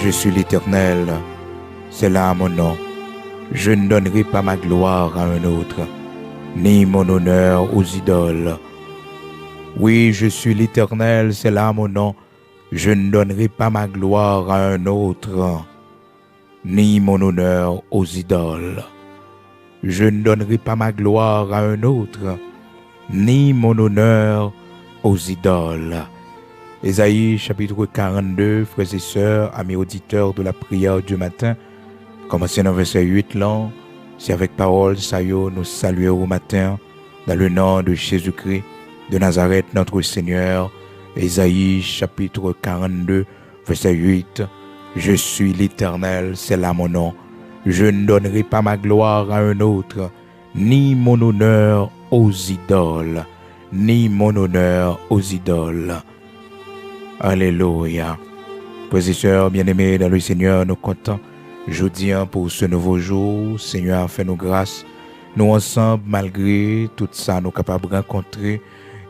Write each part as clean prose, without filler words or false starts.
Je suis l'Éternel, c'est là mon nom. Je ne donnerai pas ma gloire à un autre, ni mon honneur aux idoles. Oui, je suis l'Éternel, c'est là mon nom. Je ne donnerai pas ma gloire à un autre, ni mon honneur aux idoles. Je ne donnerai pas ma gloire à un autre, ni mon honneur aux idoles. Ésaïe chapitre 42, frères et sœurs, amis auditeurs de la prière du matin, commencez dans verset 8 là, c'est avec parole, ça y est, nous saluons au matin, dans le nom de Jésus-Christ, de Nazareth, notre Seigneur. Ésaïe chapitre 42, verset 8, je suis l'Éternel, c'est là mon nom. Je ne donnerai pas ma gloire à un autre, ni mon honneur aux idoles, ni mon honneur aux idoles. Alléluia. Frères et sœurs bien-aimés dans le Seigneur, nous comptons jeudi pour ce nouveau jour. Seigneur, fais-nous grâce. Nous ensemble, malgré tout ça, nous capables de rencontrer,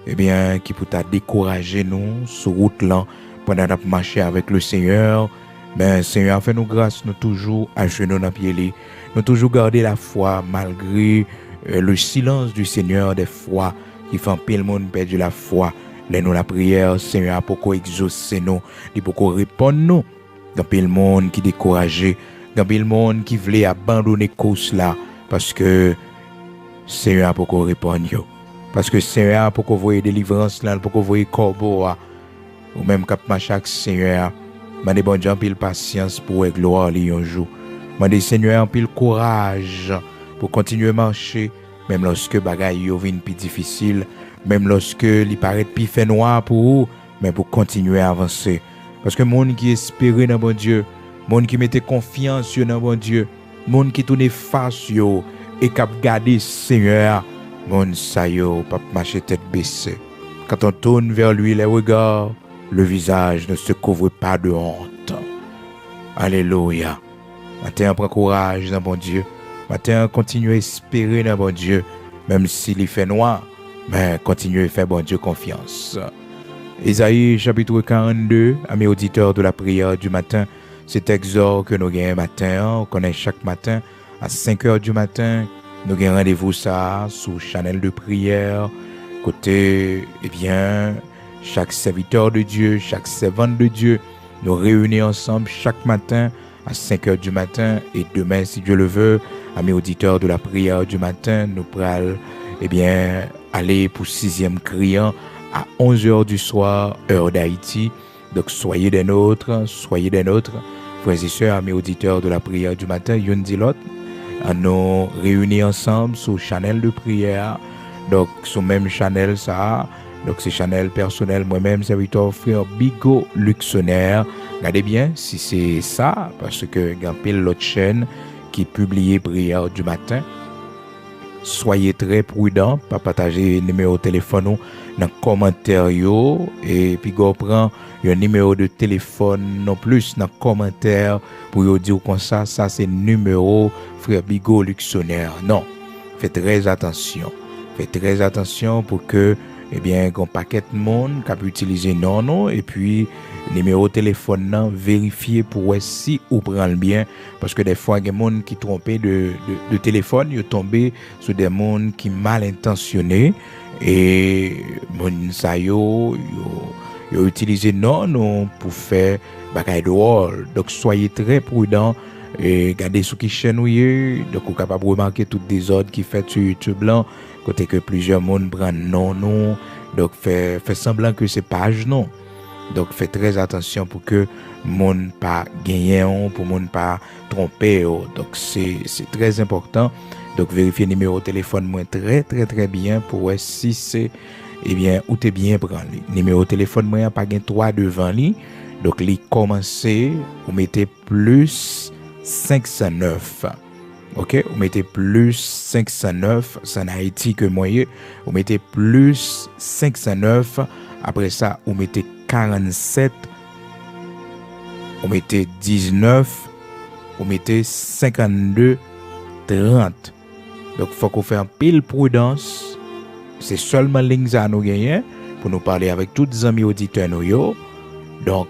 qui peut décourager nous sur route là, pendant notre marché avec le Seigneur. Mais Seigneur, fais-nous grâce, nous toujours à genoux dans pied, nous toujours garder la foi malgré le silence du Seigneur des fois qui fait un peu le monde perdre la foi. Laisse-nous la prière, Seigneur, pour qu'on exauce nous, pour qu'on réponde nous. Dans le monde qui est découragé, dans le monde qui voulait abandonner cause là, parce que Seigneur, pour qu'on réponde. Parce que Seigneur, pour qu'on voie délivrance là, pour qu'on voie corbeau, ou même cap chaque Seigneur, m'a bon Dieu, pile patience pour gloire un jour. M'a dit Seigneur, pile courage pour continuer à marcher, même lorsque bagaille yo vinn plus difficile. Même lorsque il paraît plus fait noir pour vous, mais pour continuer à avancer. Parce que monde qui espérait dans bon Dieu, monde qui mettait confiance dans bon Dieu, monde qui tourne face yo et qui a gardé Seigneur, monde ça yo pas marcher tête baissée. Quand on tourne vers lui les regards, le visage ne se couvre pas de honte. Alléluia. Maintenant, prends courage dans bon Dieu. Maintenant, continue à espérer dans bon Dieu, même s'il fait noir. Mais continuez à faire bon Dieu confiance. Ésaïe chapitre 42, amis auditeurs de la prière du matin, cet exhort que nous gagnons matin, on connaît chaque matin à 5 heures du matin, nous gagnons rendez-vous ça sous channel de prière, côté, chaque serviteur de Dieu, chaque servante de Dieu, nous réunissons ensemble chaque matin à 5 heures du matin et demain, si Dieu le veut, amis auditeurs de la prière du matin, nous prenons aller pour 6e criant à 11h du soir, heure d'Haïti. Donc, soyez des nôtres, frères et sœurs, amis auditeurs de la prière du matin, yon dit l'autre, nous réunis ensemble sur channel de prière. Donc, sur même channel, ça, donc c'est channel personnel, moi-même, serviteur frère Bigot Luxonnaire. Regardez bien si c'est ça, parce que il y a pile l'autre chaîne qui publie prière du matin. Soyez très prudents, pas partager numéro de téléphone dans les commentaires et puis go prend un numéro de téléphone non plus dans les commentaires pour vous dire comme ça c'est numéro frère Bigot Luxonnaire. Non, faites très attention. Faites très attention pour que qu'on paquet de monde qui peut utiliser non et puis numéro de téléphone non vérifier pour si ou prendre bien parce que des fois il y a des gens qui trompent de téléphone, ils tombent sur des gens qui mal intentionnés et mon ça yo utiliser non pour faire bagaille dehors. Donc soyez très prudents et regardez sur qui chaîne donc vous capable remarquer tout désordre qui fait sur YouTube là côté que plusieurs monde prennent non donc fait semblant que c'est page non. Donc faites très attention pour que monde pas gagner pour monde pas tromper. Donc c'est très important. Donc vérifiez le numéro de téléphone moi très très très bien pour voir si c'est ou t'es bien prendre numéro de téléphone moi pas gain 3 devant lui. Donc li commencer vous mettez plus 509. OK, vous mettez plus 509, c'est en Haïti que moyen. Vous mettez plus 509. Après ça, vous mettez 47. Vous mettez 19. Vous mettez 52, 30. Donc, il faut qu'on fasse un pile prudence. C'est seulement ligne à nous gagner pour nous parler avec tous les amis auditeurs. Donc,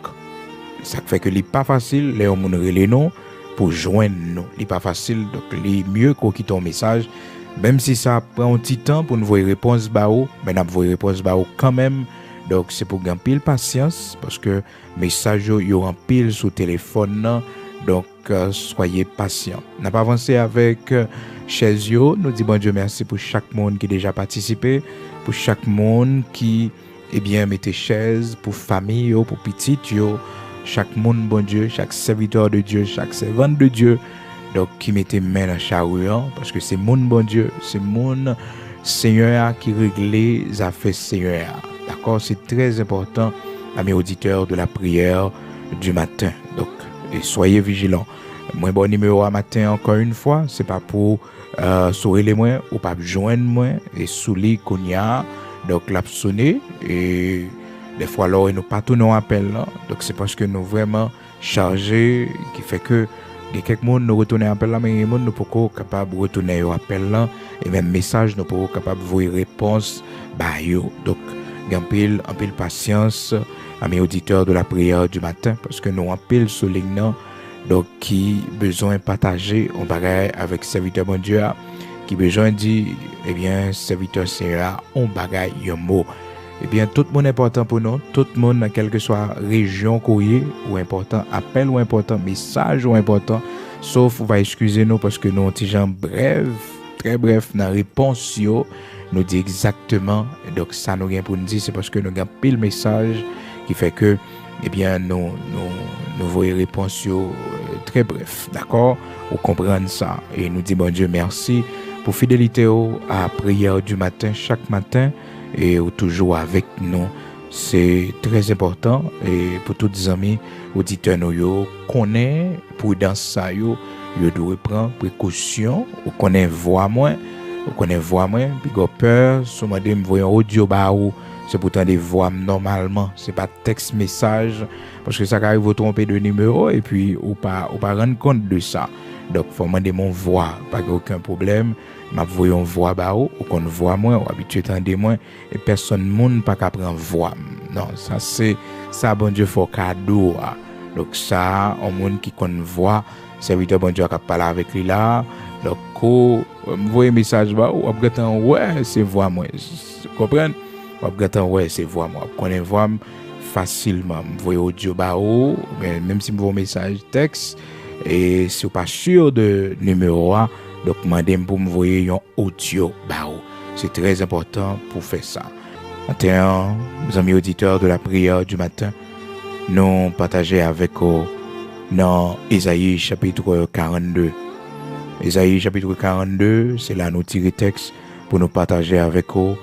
ça fait que n'est pas facile les gens relé nous pour joindre nous. Il pas facile donc les mieux qu'on quitte ton message même si ça prend un petit temps pour nous voir réponse bao, mais n'a voir réponse bao quand même. Donc c'est pour gagner pile patience parce que message yo en pile sur téléphone là. Donc soyez patient. N'a pas avancé avec chez yo, nous dit bon Dieu merci pour chaque monde qui déjà participé, pour chaque monde qui mettez chaise pour famille yo, pour petit yo, chaque monde bon Dieu, chaque serviteur de Dieu, chaque servante de Dieu. Donc qui mettait main dans chariot parce que c'est mon bon Dieu, c'est mon Seigneur qui règle les affaires Seigneur. D'accord, c'est très important à mes auditeurs de la prière du matin. Donc et soyez vigilants. Moi bon numéro à matin encore une fois, c'est pas pour sourire les moins ou pas joindre moi et souler konya. Donc l'a sonné et des fois là nous pas tout nous appel là. Donc c'est parce que nous vraiment chargés qui fait que il y a quelques monde nous retourner appel là mais les monde nous pas capable retourner au appel là et même message nous pas capable voir réponse bah yo. Donc en pile patience à mes auditeurs de la prière du matin parce que nous en pile soulignant donc qui besoin partager on bagaille avec serviteur bon Dieu qui besoin dit serviteur Seigneur on bagaille un mot. Tout le monde est important pour nous, tout le monde, quelle que soit région courrier ou important, appel ou important, message ou important, sauf, va excuser nous parce que nous, on gens bref, très bref, dans la réponse, nous dit exactement, donc ça nous vient pour nous dire, c'est parce que nous avons pile message qui fait que, nous voyons réponse très bref, d'accord? Vous comprenez ça. Et nous dit, bon Dieu, merci pour fidélité à la prière du matin, chaque matin, et toujours avec nous. C'est très important et pour tous les amis auditeurs nous connaît prudence ça yo doit prendre précaution ou connaît voix moins puis go peur sur madame voyant audio ba ou c'est pourtant des voix normalement c'est pas texte message parce que ça arrive vous tromper de numéro et puis ou pas rendre compte de ça. Donc faut demander mon voix pas aucun problème. M'a voyons voix ba ou qu'on voit moins ou habitué tendre moins et personne monde pas qu'à prendre voix. Non, ça c'est ça bon Dieu faut cadeau. Donc ça on monde qui connaît voix, serviteur bon Dieu qui parler avec lui là. Donc voyez message ba ou après ouais, c'est voix moi. Comprendre? Après ouais, c'est voix moi. Connaît voix facilement. Voyez audio ba ou même si vous message texte et si vous pas sûr de numéro A donc, madame, pour me voyer un audio, c'est très important pour faire ça. Maintenant, mes amis auditeurs de la prière du matin, nous partageons avec vous dans Ésaïe chapitre 42. Ésaïe chapitre 42, c'est là nous tirer texte pour nous partager avec vous,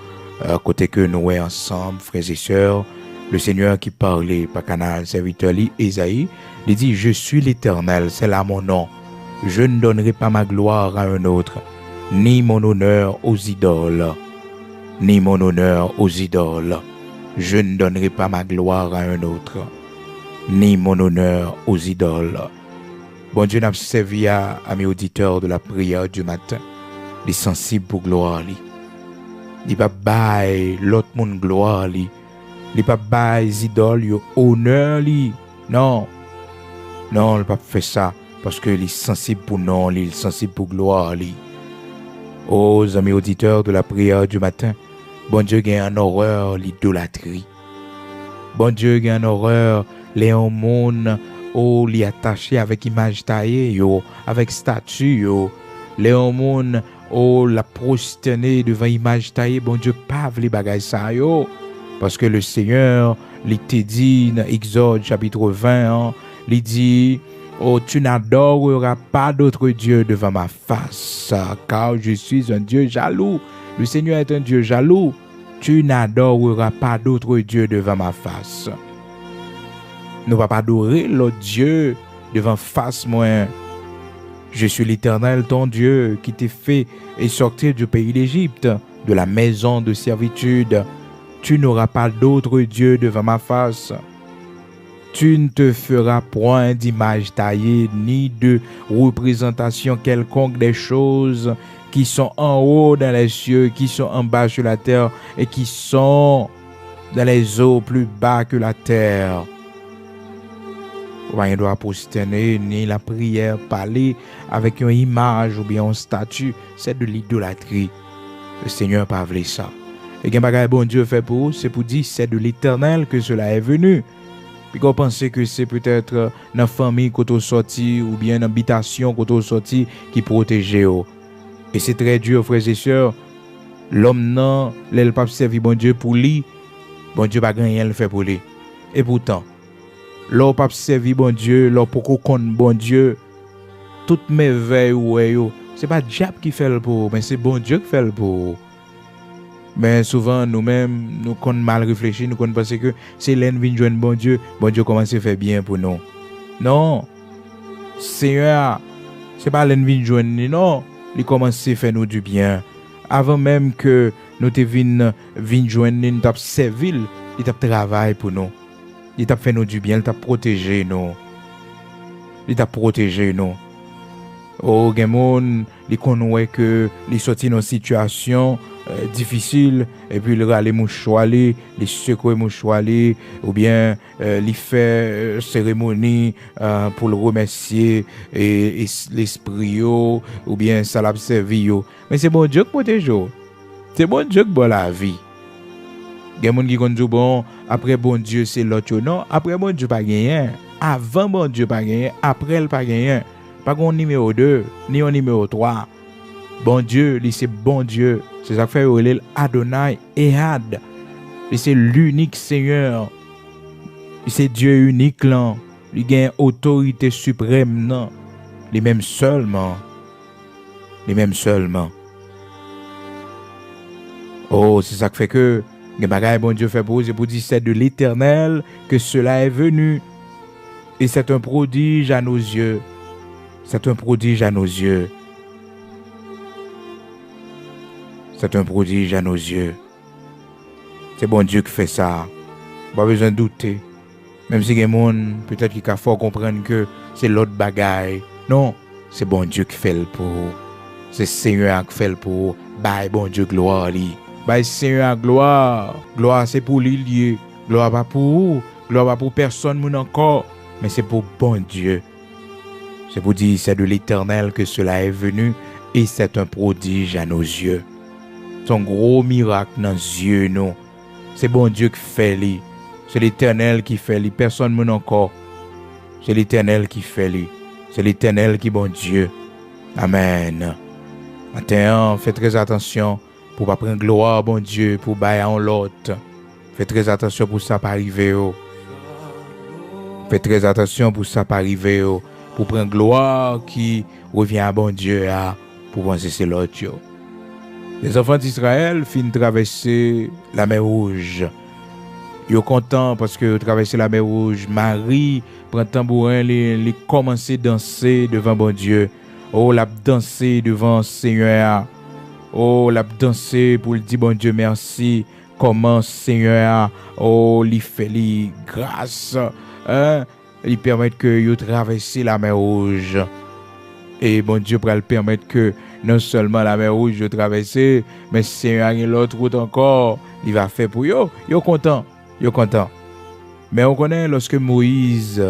côté que nous sommes ensemble, frères et sœurs. Le Seigneur qui parlait par canal serviteur Ésaïe, il dit, je suis l'Éternel, c'est là mon nom. Je ne donnerai pas ma gloire à un autre, ni mon honneur aux idoles, ni mon honneur aux idoles. Je ne donnerai pas ma gloire à un autre, ni mon honneur aux idoles. Bon Dieu n'a servi à mes auditeurs de la prière du matin, les sensibles pour gloire. Il va bailler l'autre monde gloire. Il va bailler les idoles, honneur. Non, il ne va pas faire ça. Parce que les sensibles pour non, les sensibles pour gloire. Aux amis auditeurs de la prière du matin, bon Dieu a un horreur l'idolâtrie. Bon Dieu a un horreur les monde li attaché avec image taillée avec statue les monde la prosterner devant image taillée. Bon Dieu pas les bagages ça parce que le Seigneur il te dit dans Exode chapitre 20 il dit oh, tu n'adoreras pas d'autre Dieu devant ma face, car je suis un Dieu jaloux. Le Seigneur est un Dieu jaloux. Tu n'adoreras pas d'autre Dieu devant ma face. Ne va pas adorer l'autre Dieu devant face moi. Je suis l'Éternel, ton Dieu, qui t'ai fait et sortir du pays d'Égypte, de la maison de servitude. Tu n'auras pas d'autre Dieu devant ma face. Tu ne te feras point d'image taillée, ni de représentation quelconque des choses qui sont en haut dans les cieux, qui sont en bas sur la terre, et qui sont dans les eaux plus bas que la terre. Ou pas doit prosterner, ni la prière, parler avec une image ou bien une statue. C'est de l'idolâtrie. Le Seigneur pas voulu ça. Et qu'un bagage bon Dieu fait pour vous, c'est pour dire c'est de l'Éternel que cela est venu. Puis qu'on pense que c'est peut-être dans la famille qu'on est sorti ou bien dans l'habitation qu'on est sorti qui protège. Et c'est très dur, frères et sœurs. L'homme non, l'elle pas servi bon Dieu pour lui. Bon Dieu pas rien le fait pour lui. Et pourtant, l'on pas servi bon Dieu, l'on pas connaître bon Dieu. Toutes mes veilles ouais c'est pas diable qui fait le pour, mais c'est bon Dieu qui fait le pour. Mais souvent, nous-mêmes, nous qu'on mal réfléchi, nous qu'on pense que c'est l'ennemi de joindre bon Dieu commence à faire bien pour nous. Non, Seigneur, c'est pas l'ennemi de joindre, non, il commence à faire nous du bien. Avant même que nous te vienne joindre, nous t'a servi, il t'a travaillé pour nous. Il t'a fait nous du bien, il t'a protégé nous. Il t'a protégé nous. Oh, gen moun, li connaît que li sorti dans situation difficile et puis il rale mouchoali, li secouer mouchoali ou bien li fait cérémonie pour le remercier et l'esprit ou bien ça l'a servi. Mais c'est bon Dieu qui protège. C'est bon Dieu qui bon la vie. Gen moun qui dit bon après bon Dieu c'est l'autre. Non, après bon Dieu pas gagné. Avant bon Dieu pas gagné, après elle pas gagné. Pas un numéro 2, ni un numéro 3. Bon Dieu, c'est bon Dieu. C'est ça que fait Adonai Ehad. C'est l'unique Seigneur. C'est Dieu unique là. Il a une autorité suprême non. Les mêmes seulement. Les mêmes seulement. Oh, c'est ça que fait que les bagailles bon Dieu fait pour vous, c'est pour dire c'est de l'Éternel que cela est venu. Et c'est un prodige à nos yeux. C'est un prodige à nos yeux. C'est un prodige à nos yeux. C'est bon Dieu qui fait ça. Pas besoin de douter. Même si il y a des gens, peut-être qui a fort comprendre que c'est l'autre bagaille. Non, c'est bon Dieu qui fait le pour. C'est Seigneur qui fait le pour. Bye, bon Dieu, gloire. Bye, Seigneur, gloire. Gloire, c'est pour lui lié. Gloire pas pour vous. Gloire pas pour personne, mon encore. Mais c'est pour bon Dieu. C'est pour dire, c'est de l'Éternel que cela est venu et c'est un prodige à nos yeux. C'est un gros miracle dans nos yeux, nous. C'est bon Dieu qui fait lui. C'est l'Éternel qui fait lui. Personne ne encore. C'est l'Éternel qui fait lui. C'est l'Éternel qui est bon Dieu. Amen. Maintenant, faites très attention pour ne pas prendre gloire, bon Dieu, pour bailler en l'autre. Faites très attention pour ça pas arriver. Faites très attention pour ça pas arriver. Pour prendre gloire qui revient à bon Dieu pour penser c'est l'autre. Les enfants d'Israël finissent traverser la mer Rouge. Ils sont contents parce que traverser la mer Rouge, Marie prend tambourin, les commence à danser devant bon Dieu. Oh, la danser devant Seigneur. Oh, la danser pour le dire bon Dieu merci. Comment Seigneur, oh, lui fait lui grâce. Il permet que vous traversez la mer Rouge. Et bon Dieu pourra le permettre que non seulement la mer Rouge vous traversez, mais Seigneur et l'autre route encore, il va faire pour vous. Vous content. Vous content. Mais on connaît lorsque Moïse,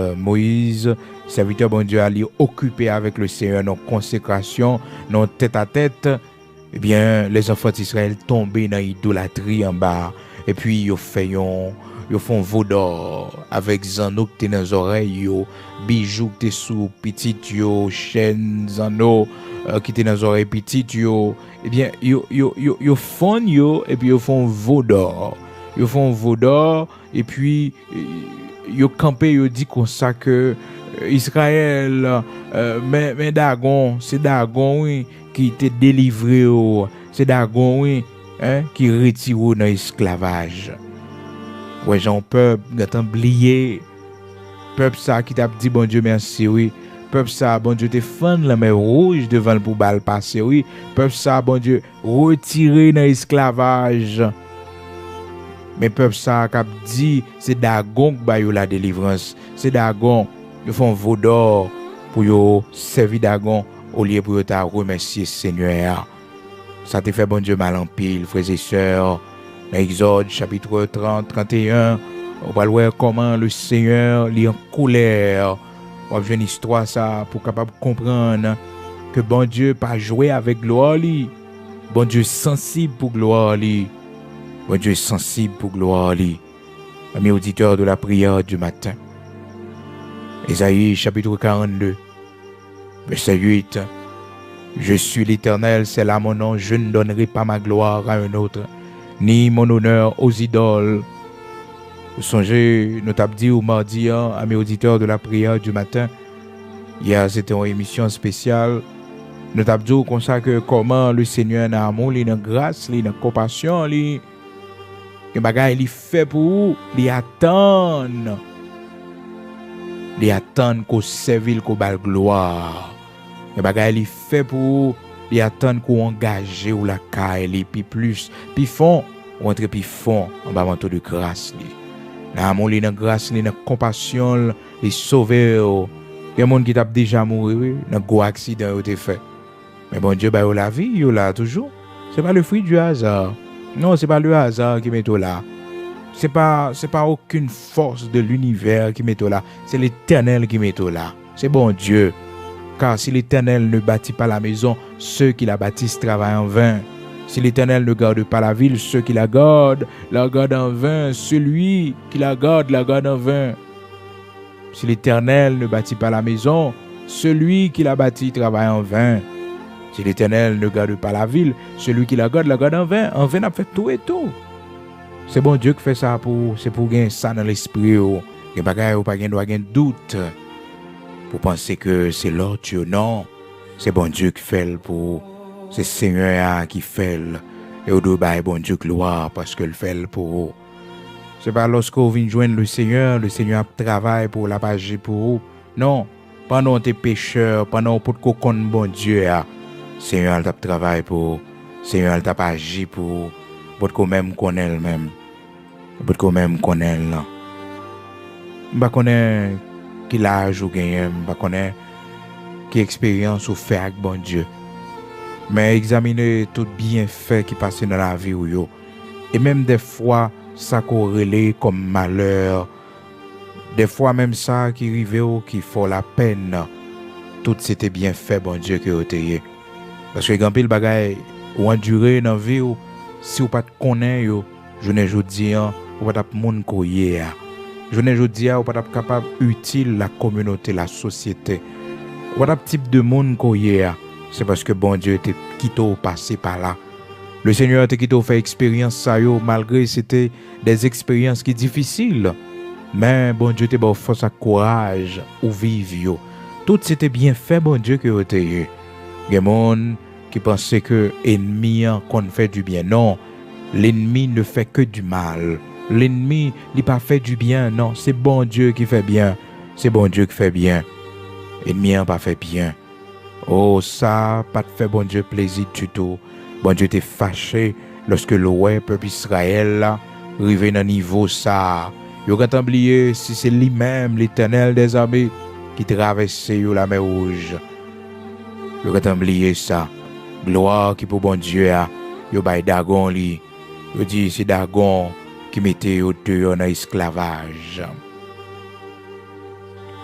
serviteur bon Dieu, allait occupé avec le Seigneur dans consécration, dans tête à tête, eh bien, les enfants d'Israël tombaient dans l'idolâtrie en bas. Et puis, ils font veau d'or avec zanneau qui dans les oreilles, bijoux qui sous petit, chaînes zanneau qui dans les oreilles petites. Eh bien, ils font et puis ils font veau d'or. Ils font veau d'or et puis ils campent, ils disent comme ça que Israël, mais Dagon, c'est Dagon oui, qui était délivré, c'est Dagon oui, qui retire dans l'esclavage. Ouais, Jean peuple, gâtant oublié. Peuple ça qui t'a dit bon Dieu merci oui. Peuple ça bon Dieu te fend la mer rouge devant le pour bal passer oui. Peuple ça bon Dieu retiré dans l'esclavage. Mais peuple ça qui dit c'est Dagon qui ba yo la délivrance. C'est Dagon, ils font veau d'or pour yo servir Dagon au lieu pour yo ta remercier Seigneur. Ça te fait bon Dieu mal en pile frères et sœurs. Exode chapitre 30, 31, On va voir comment le Seigneur est en colère. On va voir une histoire ça pour capable comprendre que bon Dieu pas jouer avec gloire li. Bon Dieu sensible pour gloire li. Bon Dieu sensible pour gloire li. Amis auditeurs de la prière du matin. Ésaïe chapitre 42 verset 8. Je suis l'Éternel, c'est là mon nom, je ne donnerai pas ma gloire à un autre, ni mon honneur aux idoles. Vous songez, nous t'avons dit au mardi à mes auditeurs de la prière du matin, hier c'était une émission spéciale, nous t'avons dit comme ça que comment le Seigneur n'a amour, il a grâce, il a compassion, il il fait pour vous, il attend qu'on serve, qu'on balle gloire. Les bagages il fait pour les attendre qu'on engage ou la caille puis plus puis fond rentrer puis fond en bas manteau de grâce li. L'amour li dans grâce li dans compassion li sauver. Il y a monde qui t'a déjà mouru dans gros accident ou t'es fait. Mais bon Dieu ba yo la vie yo là toujours. C'est pas le fruit du hasard. Non, c'est pas le hasard qui met toi là. C'est pas aucune force de l'univers qui met toi là. C'est l'Éternel qui met toi là. C'est bon Dieu. Car si l'Éternel ne bâtit pas la maison, ceux qui la bâtissent travaillent en vain. Si l'Éternel ne garde pas la ville, ceux qui la gardent en vain. Celui qui la garde en vain. Si l'Éternel ne bâtit pas la maison, celui qui la bâtit travaille en vain. Si l'Éternel ne garde pas la ville, celui qui la garde en vain. En vain, on a fait tout et tout. C'est bon Dieu qui fait ça c'est pour gagner ça dans l'esprit. Il n'y a pas de doute. Pour penser que c'est l'autre Dieu, non. C'est bon Dieu qui fait le pour. C'est Seigneur qui fait le. Et au deux bas, bon Dieu gloire parce que le fait le pour. C'est pas lorsque vous venez joindre le Seigneur travaille pour la page pour vous. Non. Pendant tes pécheurs, pendant pour qu'on connaisse bon Dieu, Seigneur t'a travaille pour. Seigneur t'a agi pour. Pour qu'on même connaisse même. Pour qu'on même connaisse là. Bah connaît qui l'âge ou gagne, pas connaît qui expérience ou fait avec bon Dieu. Mais examiner tout bienfait qui passe dans la vie ou yo. Et même des fois ça corrélé comme malheur. Des fois même ça qui arrive ou qui faut la peine. Tout c'était bien fait bon Dieu que vous parce que grand pile bagaille ou endurer dans vie ou si ou pas connaît yo, je ne jodi ou pas tap moun koye a. Je ne dis pas que capable utile la communauté, la société. What type de monde qu'on y a, c'est parce que bon Dieu te quitté au passé par là. Le Seigneur te quitté fait expérience ça yo malgré c'était des expériences qui difficiles. Mais bon Dieu te bon force à courage ou vivre yo. Tout c'était bien fait bon Dieu que te eu. Des monde qui pensait que ennemi qu'on fait du bien. Non, l'ennemi ne fait que du mal. L'ennemi n'a pas fait du bien, non, c'est bon Dieu qui fait bien. C'est bon Dieu qui fait bien. L'ennemi n'a pas fait bien. Oh, ça, pas de fait bon Dieu plaisir du tout. Bon Dieu t'est fâché lorsque le peuple Israël là, arrivé dans niveau ça. Il a oublié si c'est lui-même, l'Éternel des armées, qui traversait la mer Rouge. Il a oublié ça. Gloire qui pour bon Dieu a. Il a Dagon li. Il dit c'est Dagon qui mettait au dehors dans l'esclavage.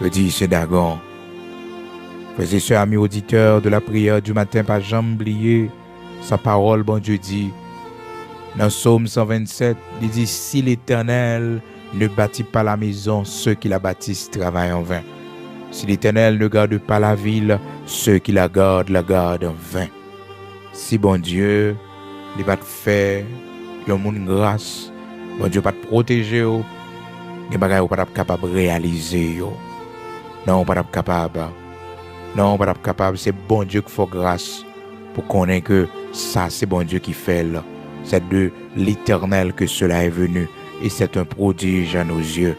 Je dis, c'est Dagon. Frères et sœurs, amis auditeurs de la prière du matin, pas jamais oublier sa parole, bon Dieu dit. Dans Psaume 127, il dit, si l'Éternel ne bâtit pas la maison, ceux qui la bâtissent travaillent en vain. Si l'Éternel ne garde pas la ville, ceux qui la gardent en vain. Si bon Dieu, il va te faire, il y a une grâce, bon Dieu pas te protéger, les bagages pas capable de réaliser. Non, pas capable. Non, pas capable. C'est bon Dieu qui fait grâce pour connaître que ça, c'est bon Dieu qui fait. C'est de l'Éternel que cela est venu. Et c'est un prodige à nos yeux.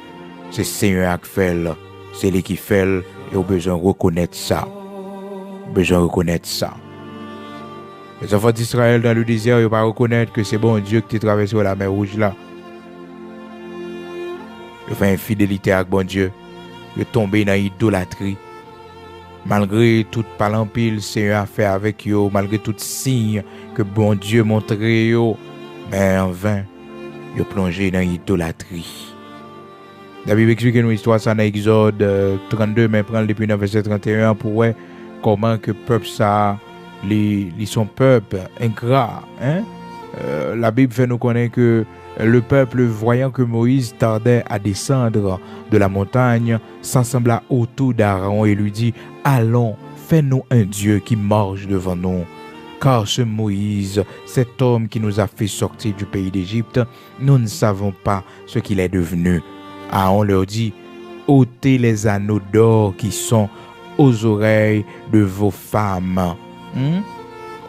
C'est Seigneur qui fait. C'est lui qui fait. Et on a besoin de reconnaître ça. Besoin de reconnaître ça. Les enfants d'Israël dans le désert, ils ne vont pas reconnaître que c'est bon Dieu qui traverse la mer Rouge là. Ils font infidélité avec bon Dieu. Ils tombent dans l'idolâtrie. Malgré toute palampile, Seigneur a fait avec eux, malgré tout signe que bon Dieu montrait eux, mais en vain, ils plongé dans l'idolâtrie. La Bible explique nous histoire ça dans Exode 32, mais prendre depuis le verset 31 pour voir comment que peuple ça, les son peuple ingrat. Hein? La Bible fait nous connaître que le peuple, voyant que Moïse tardait à descendre de la montagne, s'assembla autour d'Aaron et lui dit: allons, fais-nous un Dieu qui marche devant nous. Car ce Moïse, cet homme qui nous a fait sortir du pays d'Égypte, nous ne savons pas ce qu'il est devenu. Aaron leur dit: ôtez les anneaux d'or qui sont aux oreilles de vos femmes.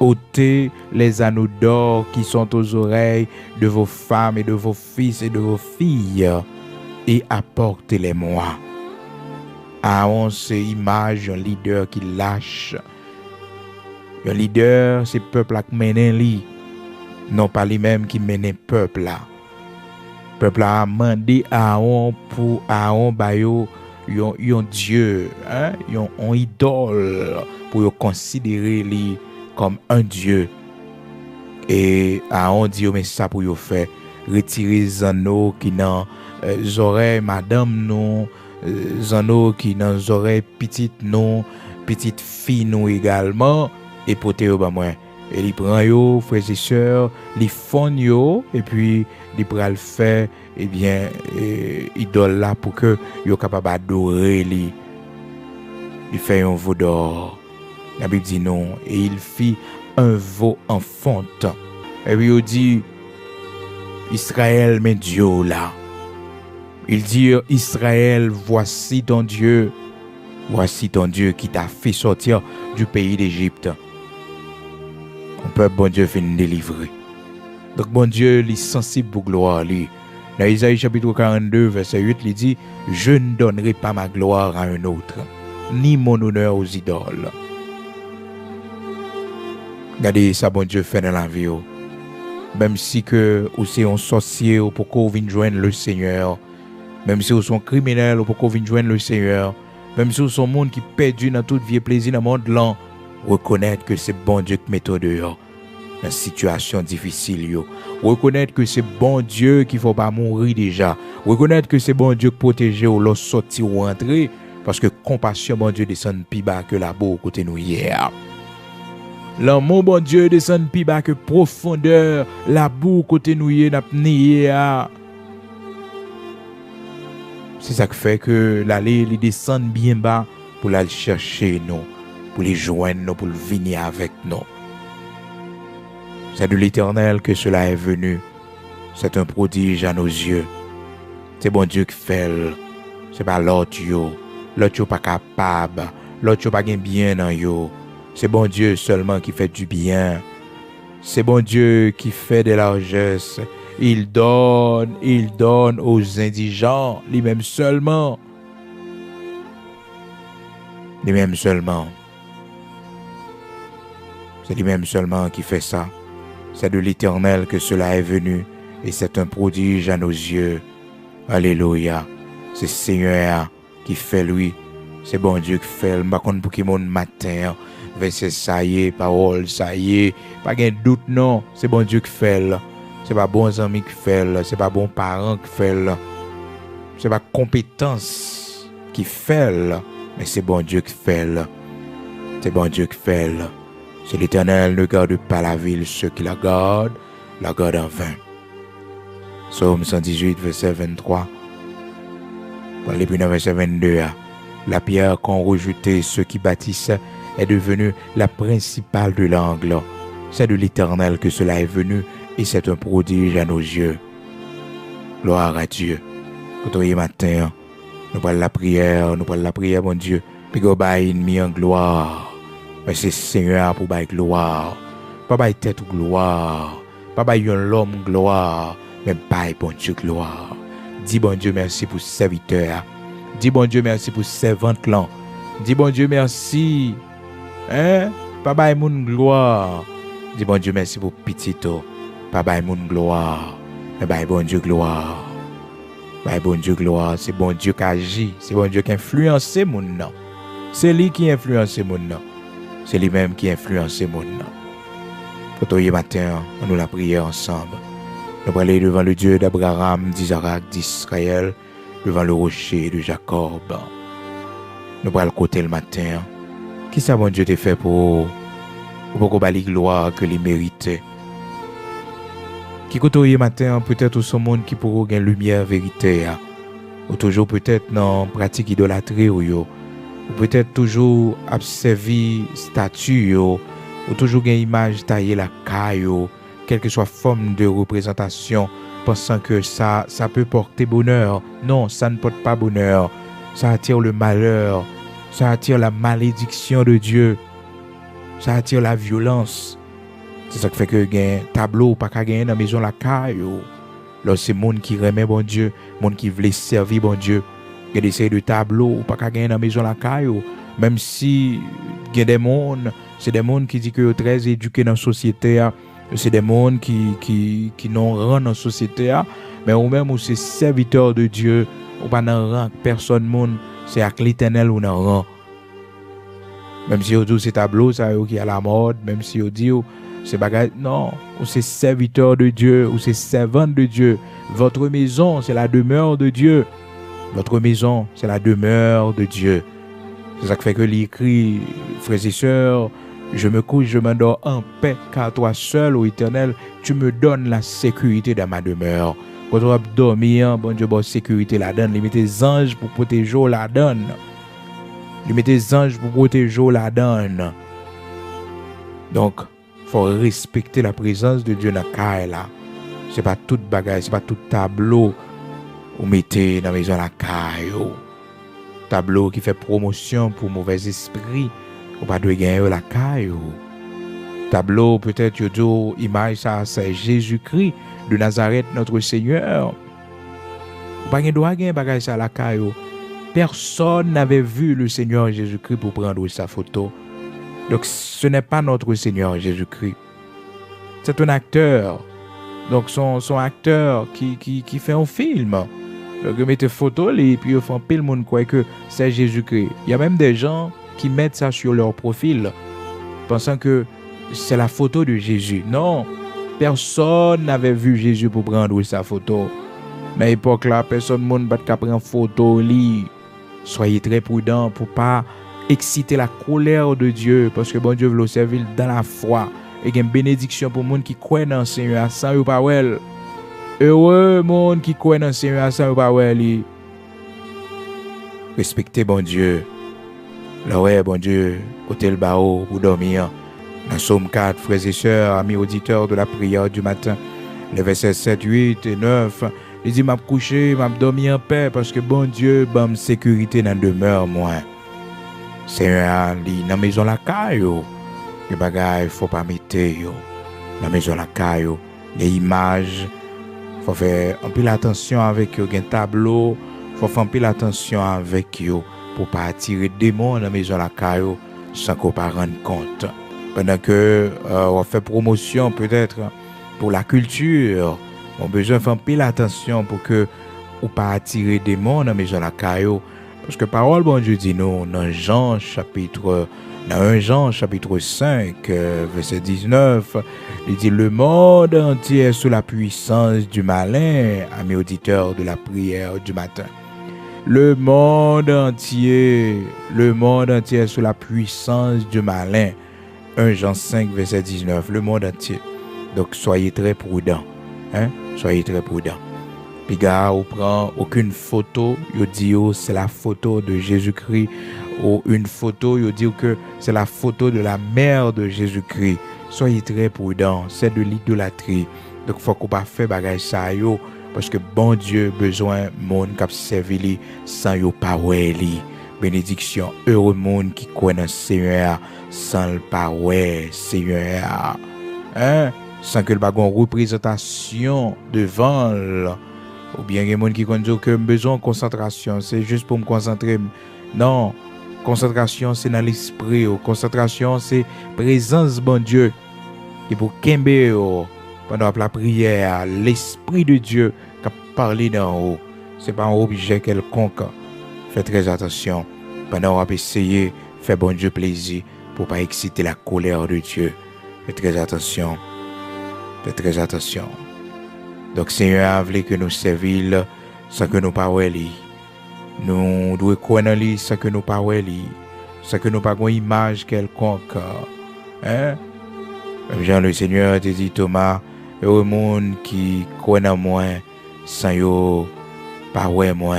Ôtez les anneaux d'or qui sont aux oreilles de vos femmes et de vos fils et de vos filles et apportez-les-moi. Aaron, c'est image un leader qui lâche. Un leader, c'est peuple qui mène lui, non pas lui-même qui mène peuple là. Peuple a demandé Aaron pour Aaron bayo yon Dieu, hein, yon idole pour considérer lui comme un Dieu. Et Aaron dit mais ça pour yo faire retirer les anneaux qui dans les oreilles madame nous, les anneaux qui dans les oreilles petite nous, petite fille nous également et porter au bas moi. Et il prend yo frères et sœurs, il fond yo et puis il prend le faire et bien idole là pour que yo capable adorer lui. Il fait un veau d'or. La Bible dit non et il fit un veau en fonte. Et puis il dit Israël mais Dieu là. Il dit Israël, voici ton Dieu. Voici ton Dieu qui t'a fait sortir du pays d'Égypte. Mon peuple, bon Dieu, fait nous délivrer. Donc, bon Dieu, il est sensible pour gloire. Lui. Dans Isaïe chapitre 42, verset 8, il dit: je ne donnerai pas ma gloire à un autre, ni mon honneur aux idoles. Regardez ça, bon Dieu, fait dans la vie. Même si que vous êtes un sorcier, ou pour que vous venez joindre le Seigneur. Même si vous êtes un criminel, ou pour que vous venez joindre le Seigneur. Même si vous êtes un monde qui perdu dans toute vie et plaisir dans le monde là. Reconnaître que c'est bon Dieu qui met dehors dans une situation difficile. Reconnaître que c'est bon Dieu qu'il ne faut pas mourir déjà. Reconnaître que c'est bon Dieu qui protège ou l'on sortir ou entrer. Parce que compassion, bon Dieu, descend plus bas que la boue côté nous hier. L'amour, bon Dieu, descend plus bas que profondeur. La boue côté nous hier. C'est ça qui fait que l'aller, il descend bien bas pour aller chercher nous. Pour les joindre, pour venir avec nous. C'est de l'Éternel que cela est venu. C'est un prodige à nos yeux. C'est bon Dieu qui fait. C'est pas l'autre yo. L'autre yo pas capable. L'autre yo pas bien dans yo. C'est bon Dieu seulement qui fait du bien. C'est bon Dieu qui fait de la largesse. Il donne aux indigents, lui-même seulement. Lui-même seulement. C'est lui-même seulement qui fait ça. C'est de l'Éternel que cela est venu. Et c'est un prodige à nos yeux. Alléluia. C'est Seigneur qui fait lui. C'est bon Dieu qui fait. Je ne sais pas pour qui mon matin. Verset ça y est, parole ça y est. Pas de doute non. C'est bon Dieu qui fait. C'est pas bons amis qui fait. C'est pas bons parents qui fait. C'est pas compétence qui fait. Mais c'est bon Dieu qui fait. C'est bon Dieu qui fait. C'est l'Éternel ne garde pas la ville, ceux qui la gardent en vain. Psaume 118, verset 23. Pour aller plus dans verset 22, la pierre qu'ont rejeté ceux qui bâtissent est devenue la principale de l'angle. C'est de l'Éternel que cela est venu et c'est un prodige à nos yeux. Gloire à Dieu. Quand on est matin, nous parlons la prière, mon Dieu. Puis go bail ennemi en gloire. Mais c'est Seigneur pour bailler gloire. Pas bailler tête ou gloire. Pas bailler l'homme gloire. Mais bailler bon Dieu gloire. Dis bon Dieu merci pour serviteur. Dis bon Dieu merci pour servante là. Dis bon Dieu merci. Hein? Pas bailler mon gloire. Dis bon Dieu merci pour petito. Pas bailler mon gloire. Mais bailler bon Dieu gloire. Bailler bon Dieu gloire. C'est bon Dieu qui agit. C'est bon Dieu qui influence mon nom. C'est lui qui influence mon nom. C'est lui-même qui influence le monde. Quand on y est matin, on nous la prière ensemble. Nous allons aller devant le Dieu d'Abraham, d'Isaac, d'Israël, devant le rocher de Jacob. Nous prenons le côté le matin. Qui ça, bon Dieu, t'a fait pour qu'on bali gloire que les méritait? Qui côté le matin, peut-être au son monde qui pourra gagner lumière vérité, ou toujours peut-être dans pratique idolâtrie, ou peut-être toujours observer statue, ou toujours gagner image taillée la caille, quelle que soit forme de représentation, pensant que ça peut porter bonheur. Non, ça ne porte pas bonheur. Ça attire le malheur. Ça attire la malédiction de Dieu. Ça attire la violence. C'est ça qui fait que gain tableau pas qu'à gagner dans la maison la caille. Là c'est monde qui remet bon Dieu, monde qui veut servir bon Dieu. Il y a des séries de tableaux pas qu'à gagner dans la maison la caille. Même si il y a des mondes, c'est des mondes qui disent que sont très éduqués dans la société. C'est des mondes qui n'ont rien dans la société. Mais ou même où c'est serviteur de Dieu, ou pas dans rang personne monde, c'est avec l'Éternel ou dans rang. Même si on dit c'est tableau, ça qui est à la mode, même si on dit c'est bagage, non, ou c'est serviteur de Dieu, ou c'est servante de Dieu. Votre maison, c'est la demeure de Dieu. Votre maison, c'est la demeure de Dieu. C'est ça qui fait que l'écrit, frères et sœurs, je me couche, je m'endors en paix, car toi seul, ô Éternel, tu me donnes la sécurité dans ma demeure. Quand on va dormir, bon Dieu, bonne sécurité la donne. Il met des anges pour protéger la donne. Il met des anges pour protéger la donne. Donc, il faut respecter la présence de Dieu dans la caille là. Ce n'est pas tout bagage, ce n'est pas tout tableau ou mettez dans la maison la caille. Tableau qui fait promotion pour mauvais esprit. Ou pas de gagner la caille. Tableau peut-être yo dit image ça c'est Jésus-Christ de Nazareth notre Seigneur. Ou pas droit gagner bagage ça la caille. Personne n'avait vu le Seigneur Jésus-Christ pour prendre sa photo. Donc ce n'est pas notre Seigneur Jésus-Christ. C'est un acteur. Donc son acteur qui fait un film. Donc il met des photos et puis il fait un peu le monde croit que c'est Jésus-Christ. Il y a même des gens qui mettent ça sur leur profil pensant que c'est la photo de Jésus. Non, personne n'avait vu Jésus pour prendre sa photo. Mais à l'époque là, personne ne peut pas prendre photo. Soyez très prudents pour pas exciter la colère de Dieu parce que bon Dieu veut le servir dans la foi. Et il y a une bénédiction pour les gens qui croient dans le Seigneur sans eux pas well. Heureux monde qui croient dans le Seigneur sans eux pas well. Respectez bon Dieu. Là ouais bon Dieu, côté le bao pour dormir. Dans Somme 4, frères et sœurs, amis auditeurs de la prière du matin, les versets 7, 8 et 9, il dit m'a couché, m'a dormi en paix parce que bon Dieu donne sécurité dans demeure moi. Seigneur, dans la maison la caillou, les bagages faut pas mettre yo. Dans la maison la caillou, les images, faut faire un peu l'attention avec yo, un tableau, faut faire un peu l'attention avec yo pour pas attirer des démons dans la maison la caillou sans qu'on pas rendre compte. Pendant que on fait promotion peut-être pour la culture, on a besoin de faire un peu l'attention pour que ou pas attirer des démons dans la maison la caillou. Parce que parole bon Dieu dit nous dans 1 Jean chapitre 5 verset 19, il dit le monde entier est sous la puissance du malin, amis auditeurs de la prière du matin. Le monde entier est sous la puissance du malin. 1 Jean 5 verset 19, le monde entier. Donc soyez très prudents, soyez très prudents. Puis gars, on prend aucune photo, yo dit c'est la photo de Jésus-Christ ou une photo, yo dit que c'est la photo de la mère de Jésus-Christ. Soyez très prudents, c'est de l'idolâtrie. Donc faut qu'on pas faire bagage ça yo parce que bon Dieu besoin monde qui servi sans yo pas li. Bénédiction heureux monde qui connaît le Seigneur sans le pas Seigneur. Sans que le bagon représentation devant ou bien il y a des gens qui disent que besoin de concentration, c'est juste pour me concentrer. Non, concentration c'est dans l'esprit, concentration c'est présence bon Dieu. Et pour kembe pendant la prière, l'esprit de Dieu qui parle d'en haut. C'est pas un objet quelconque. Faites très attention. Pendant on va essayer faire bon Dieu plaisir pour pas exciter la colère de Dieu. Faites très attention. Faites très attention. Donc Seigneur a voulu que nous servions sans que nous parlions. Nous devons croire dans lui sans que nous pas ouais lui, sans que nous pas une image quelconque. Hein? Jean le Seigneur te dit Thomas, heureux monde qui croit en moi sans yo pas ouais moi.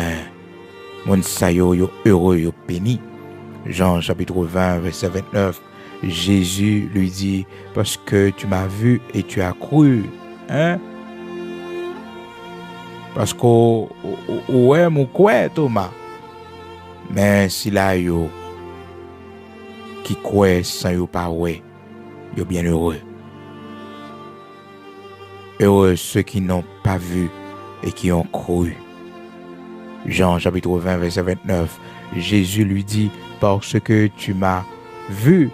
Monde sa yo heureux yo béni. Jean chapitre 20 verset 29. Jésus lui dit parce que tu m'as vu et tu as cru. Hein? Parce que ouais mon quoi Thomas. Mais si là yo qui croit sans yo pas ouais, yo bien heureux. Heureux ceux qui n'ont pas vu et qui ont cru. Jean chapitre 20 verset 29. Jésus lui dit parce que tu m'as vu,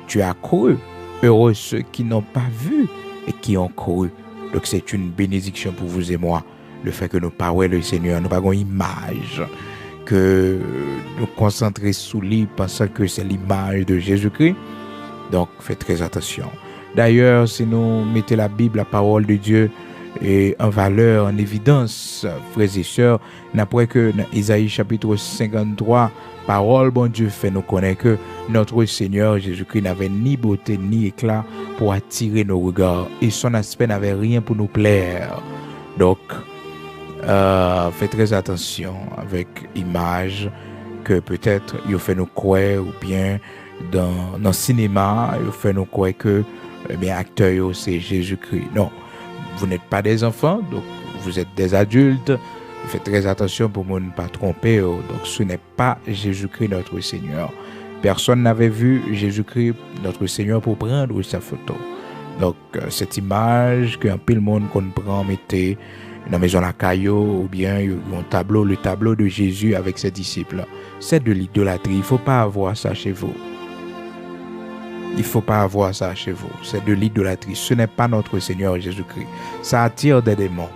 tu as cru. Heureux ceux qui n'ont pas vu et qui ont cru. Donc c'est une bénédiction pour vous et moi. Le fait que nous parlons le Seigneur, nous n'avons pas une image, que nous concentrer sur lui pensant que c'est l'image de Jésus-Christ. Donc faites très attention. D'ailleurs, si nous mettons la Bible, la parole de Dieu, en valeur, en évidence, frères et sœurs, n'après que dans Isaïe chapitre 53, parole, bon Dieu, fait nous connaître que notre Seigneur Jésus-Christ n'avait ni beauté ni éclat pour attirer nos regards et son aspect n'avait rien pour nous plaire. Donc, faites très attention avec l'image que peut-être il fait nous croire ou bien dans le cinéma, il fait nous croire que acteur c'est Jésus-Christ. Non, vous n'êtes pas des enfants, donc vous êtes des adultes. Faites très attention pour ne pas tromper. Donc ce n'est pas Jésus-Christ notre Seigneur. Personne n'avait vu Jésus-Christ notre Seigneur pour prendre sa photo. Donc cette image qu'un peu le monde qu'on prend mettez dans la maison la caillou ou bien un tableau, le tableau de Jésus avec ses disciples, c'est de l'idolâtrie. Il ne faut pas avoir ça chez vous. Il ne faut pas avoir ça chez vous. C'est de l'idolâtrie. Ce n'est pas notre Seigneur Jésus-Christ. Ça attire des démons.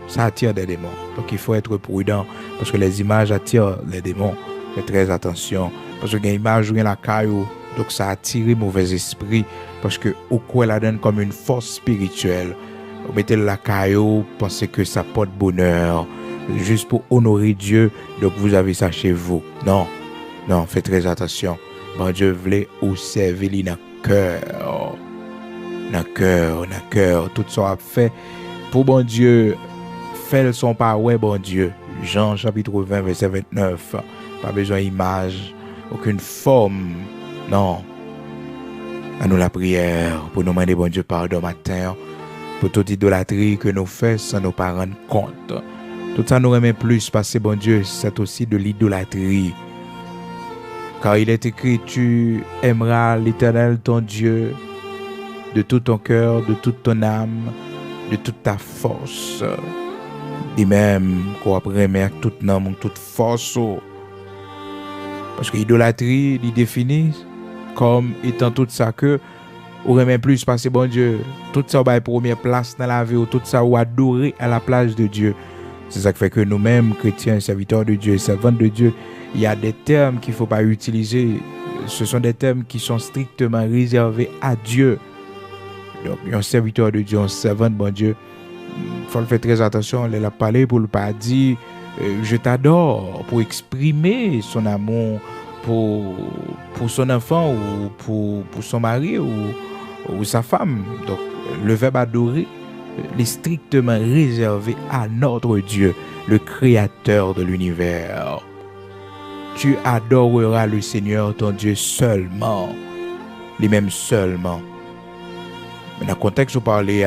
Ça attire des démons. Donc il faut être prudent parce que les images attirent les démons. Faites très attention. Parce que les images jouent la caillou. Donc ça attire mauvais esprit. Parce que au quoi la donne comme une force spirituelle. Vous mettez la caillou, pensez que ça porte bonheur. Juste pour honorer Dieu. Donc vous avez ça chez vous. Non. Non, faites très attention. Bon Dieu voulait ou servir dans le cœur. Dans le cœur. Tout ça a fait pour bon Dieu. Fait son pas ouais bon Dieu. Jean chapitre 20 verset 29. Pas besoin d'image, aucune forme. Non. À nous la prière pour nous demander bon Dieu pardon matin. Pour toute idolâtrie que nous faisons sans nous pas rendre compte. Tout ça nous remet plus parce que bon Dieu c'est aussi de l'idolâtrie. Car il est écrit, tu aimeras l'Éternel ton Dieu de tout ton cœur, de toute ton âme, de toute ta force. Et même qu'on après avec toute âme, toute force. Parce que l'idolâtrie, il définit comme étant tout ça que ou remet plus parce que bon Dieu, tout ça va première place dans la vie, ou tout ça ou adorer à la place de Dieu. C'est ça qui fait que nous-mêmes, chrétiens, serviteurs de Dieu, servants de Dieu, il y a des termes qu'il ne faut pas utiliser. Ce sont des termes qui sont strictement réservés à Dieu. Donc, un serviteur de Dieu, un servant de bon Dieu, il faut faire très attention. Il a parlé pour ne pas dire je t'adore, pour exprimer son amour pour son enfant ou pour son mari ou sa femme. Donc, le verbe adorer est strictement réservé à notre Dieu, le créateur de l'univers. Tu adoreras le Seigneur ton Dieu seulement, les mêmes seulement. Mais dans le contexte où on parlait,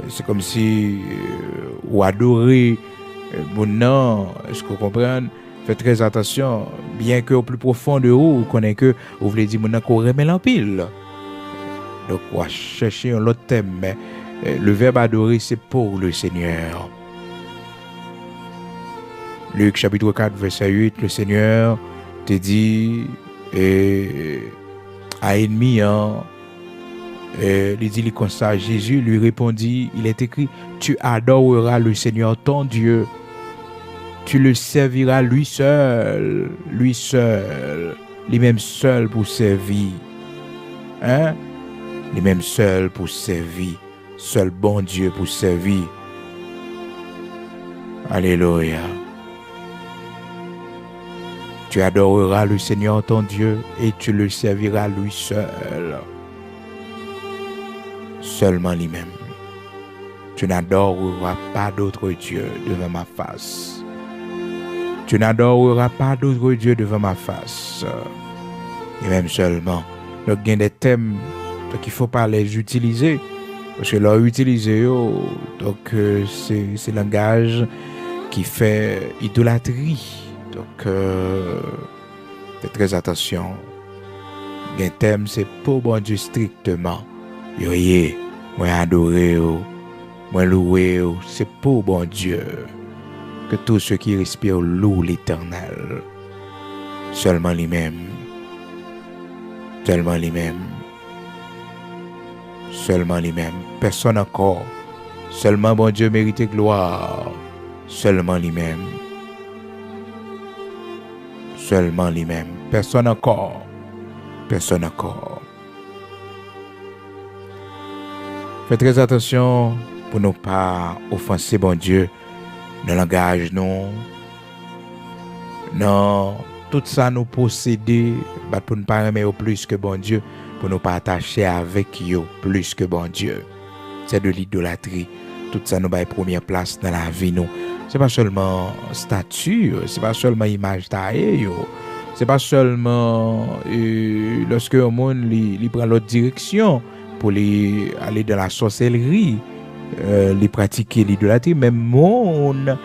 c'est comme si ou adorer mon nom, est-ce que vous comprenez? Faites très attention, bien que au plus profond de vous connaissez que vous voulez dire mon nom qu'on remet l'empile. Donc on va chercher un autre thème, mais le verbe adorer c'est pour le Seigneur. Luc chapitre 4 verset 8, le Seigneur te dit à ennemi, il dit comme ça, Jésus lui répondit, il est écrit, tu adoreras le Seigneur ton Dieu, tu le serviras lui seul, lui-même seul pour servir, hein? Lui-même seul pour servir, seul bon Dieu pour servir. Alléluia. Tu adoreras le Seigneur ton Dieu et tu le serviras lui seul. Seulement lui-même. Tu n'adoreras pas d'autre Dieu devant ma face. Tu n'adoreras pas d'autre Dieu devant ma face. Et même seulement, il y a des thèmes qu'il ne faut pas les utiliser. Parce que leur utiliser, donc c'est langage qui fait idolâtrie. Donc, faites très attention. Un thème, c'est pour bon Dieu strictement. Yoye, moi adorer, moi louer, c'est pour bon Dieu. Que tous ceux qui respirent louent l'Éternel. Seulement lui-même. Seulement lui-même. Seulement lui-même. Personne encore. Seulement bon Dieu mérite gloire. Seulement lui-même. Seulement lui-même. Personne encore. Personne encore. Faites très attention pour ne pas offenser bon Dieu dans le langage, non. Non. Tout ça nous posséder pour ne pas aimer plus que bon Dieu, pour ne pas attacher avec eux plus que bon Dieu. C'est de l'idolâtrie. Tout ça nous va première place dans la vie nous. C'est pas seulement statut, c'est pas seulement image taille, c'est pas seulement lorsque un monde li prend l'autre direction pour aller dans la sorcellerie, les pratiquer l'idolâtrie, même monde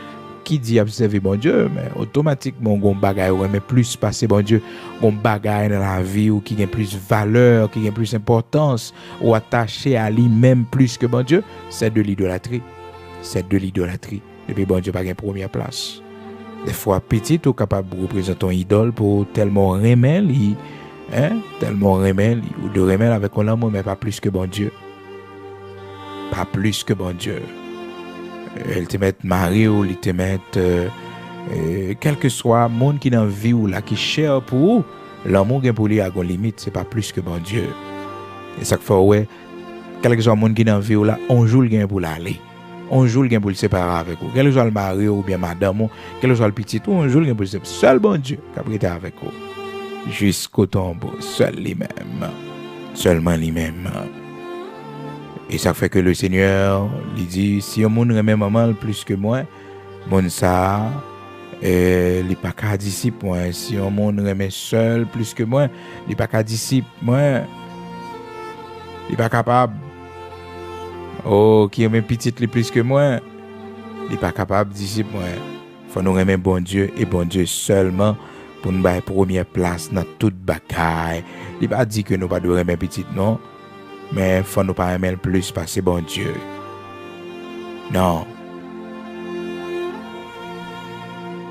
qui dit observer bon Dieu, mais automatiquement gon bagay ou mais plus passer bon Dieu, gon bagay dans la vie ou qui a plus valeur, qui a plus importance ou attaché à lui-même plus que bon Dieu, c'est de l'idolâtrie. C'est de l'idolâtrie. Depuis bon Dieu pas gain première place. Des fois petit ou capable de représenter une idole pour tellement remel, tellement remel ou de remel avec un amour mais pas plus que bon Dieu. Pas plus que bon Dieu. Elle te met mari ou elle te met quel que soit monde qui dans vie ou là qui cher pour l'amour gain pour lui à une limite, c'est pas plus que bon Dieu. Et ça fait ouais, quel que soit monde qui dans vie ou là, on joue le gain pour l'aller. On joue le gain pour le séparer avec vous. Quel que soit le mari ou bien madame ou quel que soit le petit, on joue le gain pour le séparer. Seul bon Dieu qui a prêté avec vous. Jusqu'au tombeau, seul lui-même. Seulement lui-même. Et ça fait que le Seigneur lui dit, si un monde remet maman plus que moi, mon ça, il n'est pas qu'à disciple moi. Si un monde remet seul plus que moi, il n'est pas qu'à disciple moi. Il n'est pas capable. Oh, qui remet petit plus que moi, il n'est pas capable disciple moi. Il faut nous remettre bon Dieu et bon Dieu seulement pour nous faire première place dans toute bagaille. Il n'a pas dit que nous ne pas de remettre petit, non. Mais il faut nous pas aimer le plus parce que bon Dieu. Non.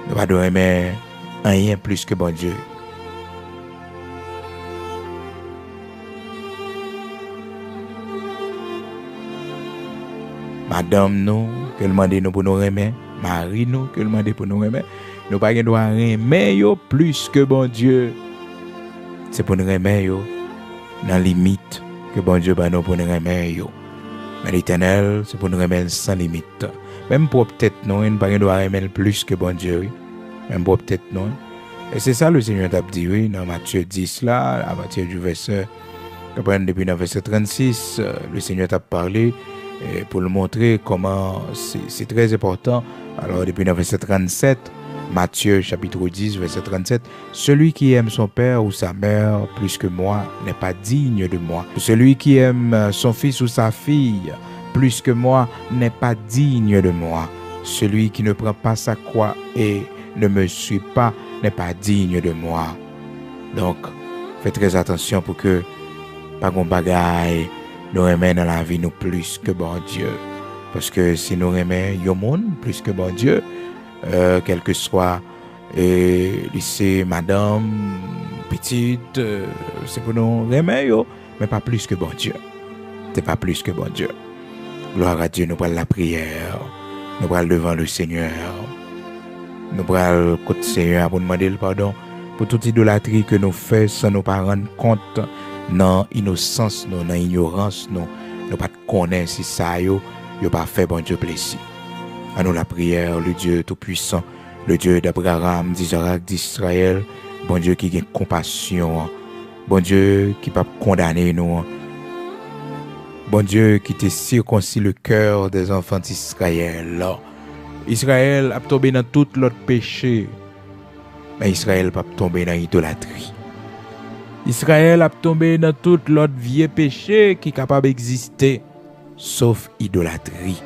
Nous pas aimer rien plus que bon Dieu. Madame nous, que demande nous pour nous aimer. Marie nous, que demande pour nous aimer. Nous pas doit aimer yo plus que bon Dieu. C'est pour nous aimer yo dans limite. Que bon Dieu va nous pour nous aimer. Mais l'Éternel, c'est pour nous aimer sans limite. Même pour peut-être non, il ne pas doit aimer plus que bon Dieu. Oui. Même pour peut-être non. Et c'est ça le Seigneur t'a dit, oui, dans Matthieu 10, là, à partir du verset, depuis le verset 36, le Seigneur t'a parlé pour le montrer comment c'est très important. Alors, depuis le verset 37, Matthieu chapitre 10, verset 37, « Celui qui aime son père ou sa mère plus que moi n'est pas digne de moi. Celui qui aime son fils ou sa fille plus que moi n'est pas digne de moi. Celui qui ne prend pas sa croix et ne me suit pas n'est pas digne de moi. » Donc, faites très attention pour que pas qu'on bagaille nous remet dans la vie nous plus que bon Dieu. Parce que si nous remet au monde plus que bon Dieu, quel que soit lycée, madame, petite, c'est pour nous remettre, mais pas plus que bon Dieu. C'est pas plus que bon Dieu. Gloire à Dieu, nous prenons la prière, nous prenons devant le Seigneur, nous prenons le côté Seigneur pour demander le pardon pour toute idolâtrie que nous faisons sans nous pas rendre compte dans l'innocence, dans l'ignorance, nous pas connaître si ça yo pas fait bon Dieu plaisir. À nous la prière, le Dieu Tout-Puissant, le Dieu d'Abraham, d'Isaac, d'Israël, Bon Dieu qui a compassion. Bon Dieu qui pas condamner nous. Bon Dieu qui te circoncis le cœur des enfants d'Israël. Israël a tombé dans tout l'autre péché. Mais Israël pas tombé dans l'idolâtrie. Israël a tombé dans tout l'autre vieux péché qui est capable d'exister, sauf idolâtrie.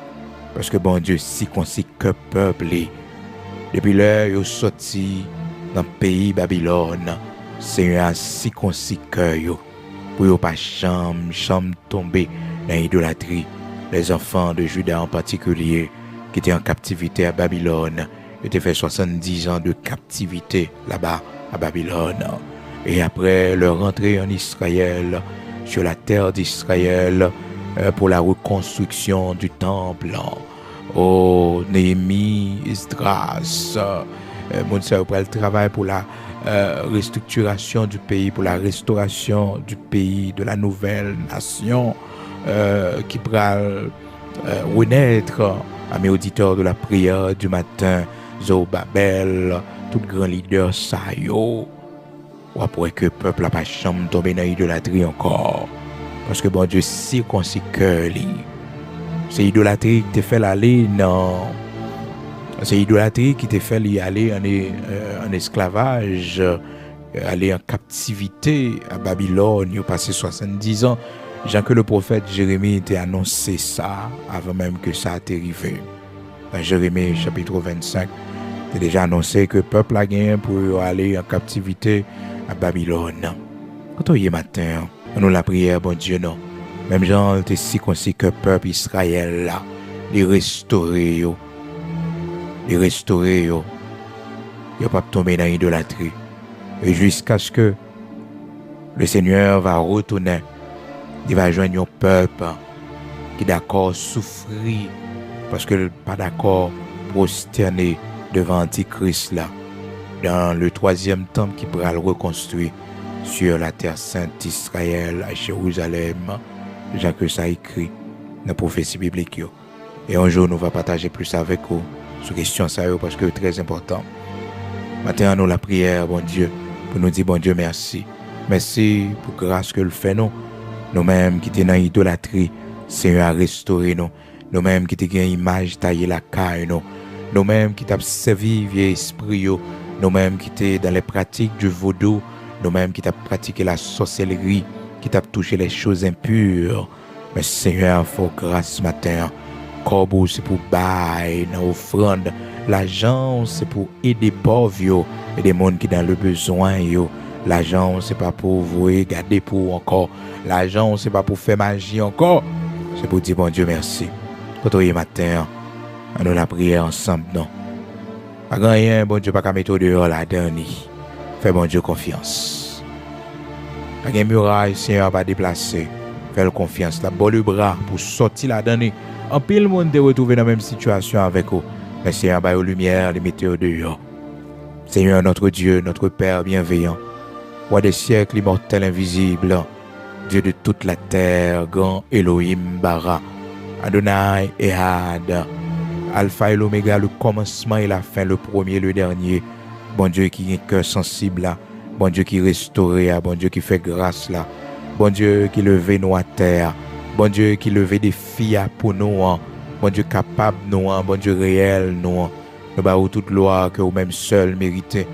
Parce que bon Dieu si concis que peuple. Depuis l'heure il est sorti dans le pays Babylone, Seigneur a si concis que pour ne pas chambre tomber dans l'idolâtrie. Les enfants de Juda en particulier, qui étaient en captivité à Babylone, étaient fait 70 ans de captivité là-bas à Babylone. Et après leur entrée en Israël, sur la terre d'Israël, pour la reconstruction du temple. Oh, Néhémie, Esdras, mon sœur, pour le travail pour la restructuration du pays, pour la restauration du pays, de la nouvelle nation qui pourra renaître à mes auditeurs de la prière du matin, Zorobabel, tout grand leader, ça yo. Ou après que le peuple n'a pas chambre tomber dans l'idolâtrie encore. Parce que bon Dieu circoncis cœur li. C'est l'idolâtrie qui te fait aller non. C'est l'idolâtrie qui te fait aller en esclavage, aller en captivité à Babylone. Il a passé 70 ans. Jean que le prophète Jérémie t'a annoncé ça avant même que ça a arrivé. Dans Jérémie chapitre 25, il a déjà annoncé que le peuple a gagné pour aller en captivité à Babylone. Quand on y est matin, on nous la prière, bon Dieu, non. Même Jean était si concis que le peuple Israël là, les restaurer, il n'a pas tombé dans l'idolâtrie. Et jusqu'à ce que le Seigneur va retourner, il va joindre un peuple qui est d'accord souffrir parce qu'il n'est pas d'accord prosterner devant Antichrist là, dans le troisième temple qui pourra le reconstruire sur la terre sainte d'Israël à Jérusalem. Jean que ça écrit dans la prophétie biblique. Et un jour, nous allons partager plus avec vous sur question ça parce que c'est très important. Maintenant, nous la prière, bon Dieu, pour nous dire, bon Dieu, merci. Merci pour grâce que le fait nous. Nous-mêmes qui sommes dans l'idolâtrie, Seigneur a restauré nous. Nous-mêmes qui sommes une image taillée la caille nous. Nous-mêmes qui avons servi vieux esprit. Nous-mêmes qui sommes dans les pratiques du vaudou. Nous-mêmes qui avons pratiqué la sorcellerie, qui avons touché les choses impures. Mais Seigneur, faut grâce ce matin. Corbeau, c'est pour bailler dans l'offrande. L'argent, c'est pour aider pauvres et des gens qui sont dans le besoin. L'argent, c'est pas pour vous regarder pour encore. L'argent, c'est pas pour faire magie encore. C'est pour dire, bon Dieu, merci. Quand on est matin, nous la prière ensemble, non. Pas rien, bon Dieu, pas qu'à mettre dehors la dernière. Fais bon Dieu confiance. Pas de muraille, Seigneur, pas déplacer. Fais confiance. La bonne bras pour sortir la dernière. En pile, le monde est retrouvé dans la même situation avec vous. Mais Seigneur, par la lumière, les mettez dehors. Seigneur, notre Dieu, notre Père bienveillant. Roi des siècles, immortel, invisible. Dieu de toute la terre, grand Elohim, Bara. Adonai, Ehad. Alpha et l'Oméga, le commencement et la fin, le premier et le dernier. Bon Dieu qui est un cœur sensible là. Bon Dieu qui restaure, bon Dieu qui fait grâce là. Bon Dieu qui lève nous à terre. Bon Dieu qui lève des filles pour nous. Bon Dieu capable nous. Bon Dieu réel nous. Nous avons toute gloire que vous-même seul méritez.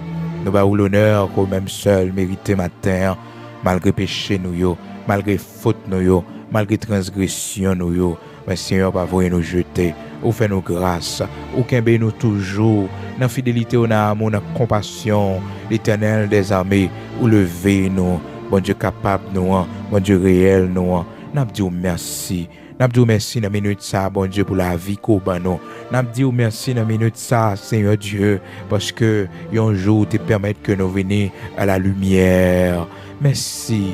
Nous avons l'honneur que vous-même seul méritez matin. Malgré péché nous, malgré faute nous, malgré transgression nous. Mais Seigneur, pas vous nous jeter. Ou fait nous grâce. Ou qu'embe nous toujours. Dans fidélité, dans amour, dans compassion. L'Éternel des armées. Ou lever nous. Bon Dieu capable nous. Bon Dieu réel nous. N'a dit merci. N'a dit merci dans minute ça, bon Dieu, pour la vie qu'on a nous. N'a dit merci dans minute ça, Seigneur Dieu, parce que un jour te permettre que nous venions à la lumière. Merci.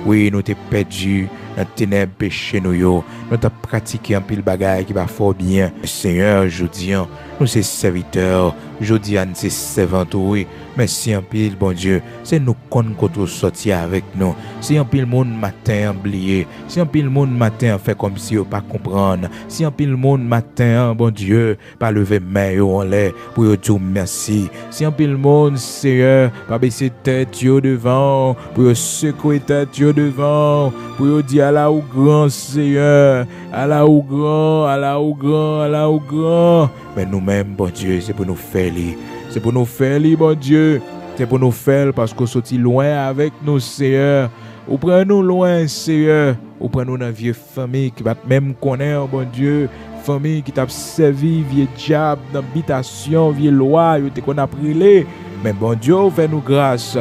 Oui, nous t'es perdu dans ténèbres péché nous yo. Nous t'a pratiqué un pile bagaille qui va fort bien. Seigneur, je dis, nous c'est serviteurs, je dis nous c'est servantes, oui. Merci un pile, bon Dieu. C'est nous qu'on sortir avec nous. Si un pile monde matin oublié, si un pile monde matin fait comme si on pas comprendre, si un pile monde matin, bon Dieu, pas lever main en l'air pour dire merci. Si un pile monde, Seigneur, pas baisser tête yo devant, pour secouer tête yo devant, pour dire à la ou grand Seigneur, à la ou grand, à la ou grand, à la ou grand. Mais nous-mêmes, bon Dieu, c'est pour nous faire lire. C'est pour nous faire, bon Dieu. C'est pour nous faire parce qu'on sortit loin avec nous, Seigneur. Ou prenez-nous loin, Seigneur. Ou prenez-nous dans une vieille famille qui va même connaître, bon Dieu. Famille qui t'a servi, vieux diable, dans l'habitation, vieux loi, qu'on a pris. Mais bon Dieu, fais-nous grâce.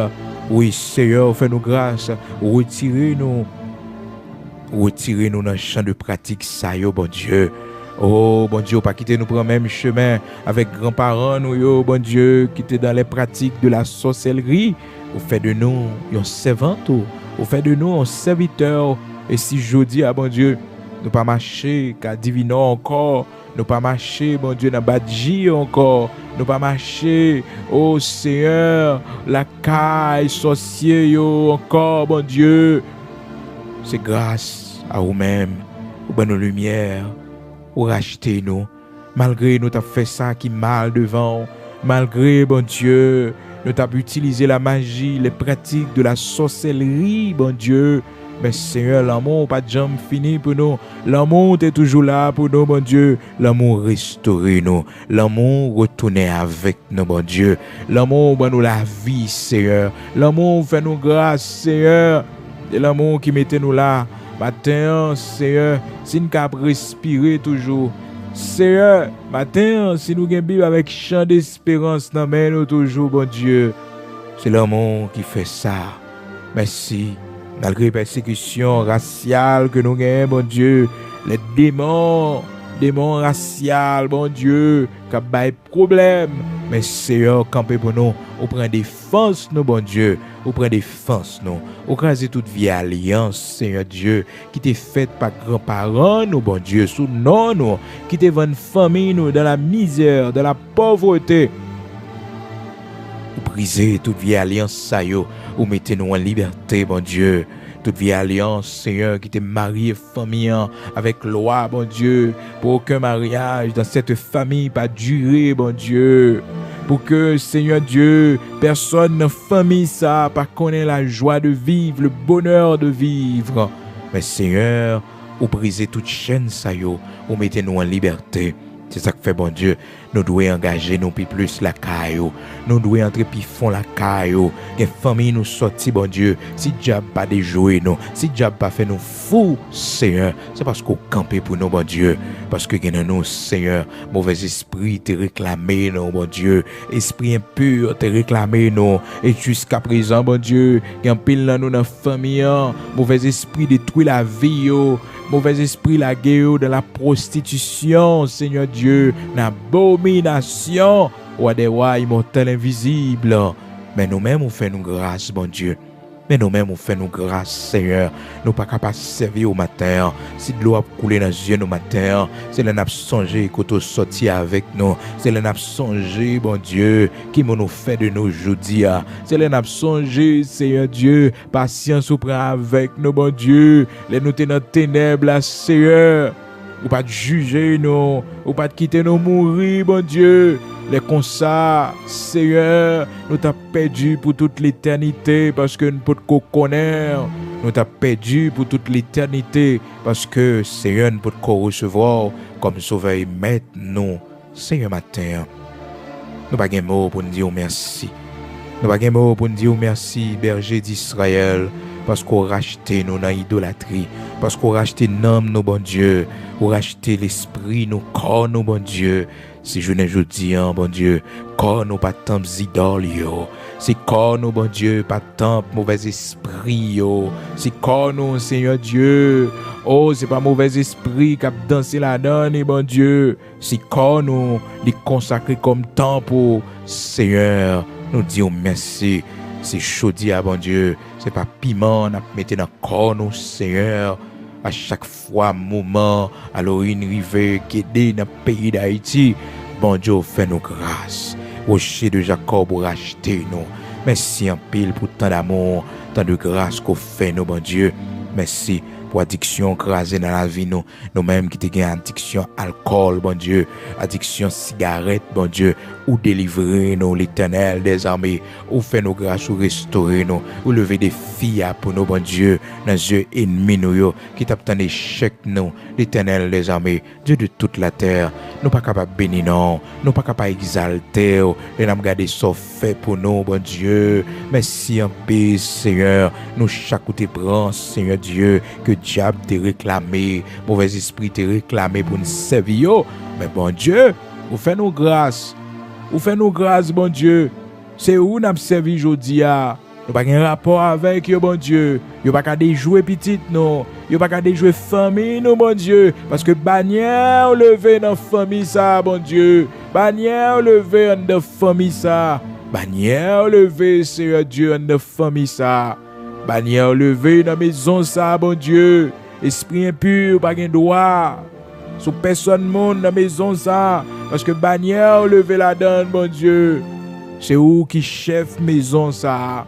Oui, Seigneur, fais-nous grâce. Retirez-nous dans le champ de pratique, ça, bon Dieu. Oh, bon Dieu, pas quitter nous prendre le même chemin avec grands-parents, nous, bon Dieu, qui étaient dans les pratiques de la sorcellerie. Vous faites de nous un servant, vous faites de nous un serviteur. Et si je dis, bon Dieu, nous pas marcher, qu'à divinons encore, nous pas marcher, bon Dieu, dans badji encore, nous pas marcher, oh Seigneur, la caille, sorcier, encore, bon Dieu. C'est grâce à vous-même, aux bonnes lumières. Ou racheter nous, malgré nous t'as fait ça qui mal devant, malgré, bon Dieu, nous t'as utilisé la magie, les pratiques de la sorcellerie, bon Dieu. Mais Seigneur, l'amour pas de jamais fini pour nous. L'amour est toujours là pour nous, bon Dieu. L'amour restaure nous. L'amour retourne avec nous, bon Dieu. L'amour donne nous la vie, Seigneur. L'amour fait nous grâce, Seigneur. Et l'amour qui mettait nous là. Matin, Seigneur, si nous pouvons respirer toujours. Seigneur, matin, si nous avons avec chant d'espérance, nous nous toujours, bon Dieu. C'est l'amour qui fait ça. Merci. Malgré les persécutions raciales que nous avons, bon Dieu, les démons raciaux, bon Dieu, qui ont des problèmes. Mais Seigneur, campez pour nous, on prend défense, nous, bon Dieu. On prend défense, nous. On crase toute vieille alliance, Seigneur Dieu, qui t'est faite par grands-parents, nous, bon Dieu, sous non, nous, qui t'est vendu famille, nous, dans la misère, dans la pauvreté. Vous brisez toute vieille alliance, ça y est, vous mettez-nous en liberté, bon Dieu. Toute vieille alliance, Seigneur, qui t'est marié, famille, avec loi, bon Dieu, pour aucun mariage dans cette famille pas durer, bon Dieu. Pour que, Seigneur Dieu, personne dans la famille ça pas connaît la joie de vivre, le bonheur de vivre. Mais Seigneur, vous brisez toute chaîne, ça y est, vous mettez-nous en liberté. C'est ça que fait, bon Dieu. Nous devons engager nous plus la caillou. Nous devons entrer puis fond la caillou. Que famille nous sortit, bon Dieu. Si diable pas déjoué nous, si diable pas fait nous fous, Seigneur, c'est parce qu'on campé pour nous, bon Dieu. Parce que nous, Seigneur, mauvais esprit te réclamé nous, bon Dieu. Esprit impur te réclamé nous. Et jusqu'à présent, bon Dieu, qu'il y a pile dans nous dans la famille, mauvais esprit détruit la vie, mauvais esprit la guerre de la prostitution, Seigneur Dieu, l'abomination, ou des rois immortels invisibles. Mais nous-mêmes, on fait nous grâce, bon Dieu. Mais nous-mêmes, on fait nous grâce, Seigneur. Nous pas capables de servir au matin. Si de l'eau a coulé dans les yeux au matin, c'est là n'a songé qu'on t'a sorti avec nous. C'est là n'a songé, bon Dieu, qui nous fait de nos aujourd'hui. C'est là n'a songé, Seigneur Dieu, patience ou prend avec nous, bon Dieu. Les nous tenons ténèbres, là, Seigneur. Ou pas de juger nous, ou pas de quitter nous mourir, bon Dieu. Les constats, Seigneur, nous t'as perdu pour toute l'éternité parce que nous ne pouvons pas connaître. Nous t'as perdu pour toute l'éternité parce que, Seigneur, nous pouvons recevoir comme sauveur et maître nous. Seigneur, matin, nous n'avons pas de mots pour nous dire merci. Nous n'avons pas de mots pour nous dire merci, berger d'Israël, parce qu'on racheté nous dans l'idolâtrie, parce qu'on racheté l'âme, nous, bon Dieu, on racheté l'esprit, nous, corps, nous, bon Dieu. Si je ne dis, bon Dieu, corps nous pas tant idoles, yo. Si corps nous, bon Dieu, pas tant mauvais esprit, yo. Si corps nous, Seigneur Dieu, oh, c'est pas mauvais esprit qui a dansé la donne, bon Dieu. Si corps nous, les consacré comme temple, Seigneur, nous disons merci. C'est chaud, bon Dieu, c'est pas piment, nous mettons dans corps nous, Seigneur. à chaque fois, moment, alors une rivière qui est dans le pays d'Haïti. Bon Dieu, fais-nous grâce. Rocher de Jacob, racheter nous. Merci en pile pour tant d'amour, tant de grâce qu'on fait nous, bon Dieu. Merci pour addiction crasée dans la vie nous. Nous-mêmes qui te gagnons addiction alcool, bon Dieu. Addiction cigarette, bon Dieu. Ou délivrer nous, l'Éternel des armées. Ou fait nos grâces, ou restaurer nous. Ou lever des filles pour nous, bon Dieu. Dans les yeux ennemis nous, qui t'attendent échec nous. L'Éternel des armées, Dieu de toute la terre. Nous pas capables de bénir non. Nous pas capables d'exalter. Et nous regarder ce fait pour nous, bon Dieu. Merci en paix, Seigneur. Nous chaque côté prend, Seigneur Dieu, que diable te réclamé, mauvais esprit te réclamé pour nous servir. Mais bon Dieu, vous faites nous grâce. Vous faites nous grâce, bon Dieu. C'est où nous avons servi aujourd'hui. Nous pas un rapport avec bon Dieu. Nous pas qu'à jouer petit non. Nous pas qu'à jouer famille non, bon Dieu. Parce que bannière levé dans famille ça, bon Dieu. Bannière levé dans famille ça. Bannière levé, Seigneur Dieu, dans famille ça. Bannière levée dans la maison ça, bon Dieu. Esprit impur, pas de droit. Sous personne monde dans la maison ça. Parce que bannière levée là-dedans, bon Dieu. C'est où qui chef maison ça.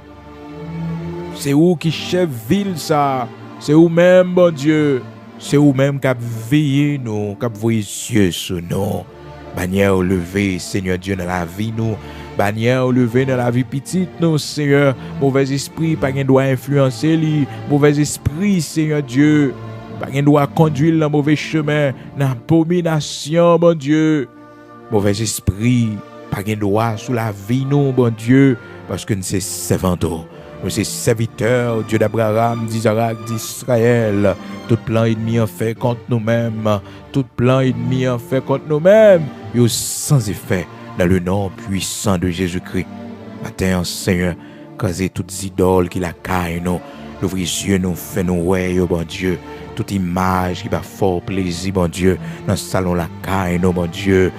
C'est où qui chef ville ça. C'est où même, bon Dieu. C'est où même qui a veillé nous, qui a voyé Dieu sur nous. Bannière levée, Seigneur Dieu, dans la vie nous. Bannière levée dans la vie petite, non, Seigneur. Mauvais esprit, pas qu'un doit influencer lui. Mauvais esprit, Seigneur Dieu. Pas qu'un doit conduire dans mauvais chemin, dans l'abomination, bon Dieu. Mauvais esprit, pas qu'un doit sous la vie, non, bon Dieu. Parce que nous sommes servants. Nous sommes serviteurs, Dieu d'Abraham, d'Isaac, d'Israël. Tout plan ennemi en fait contre nous-mêmes. Tout plan ennemi en fait contre nous-mêmes. Yo sans effet. Dans le nom puissant de Jésus-Christ. Matin, Seigneur, caser toutes idoles qui la caillent, nous. L'ouvrir les yeux, nous fait nous ouais, bon Dieu. Toute image qui va fort plaisir, bon Dieu. Dans le salon la caille, nous, bon Dieu.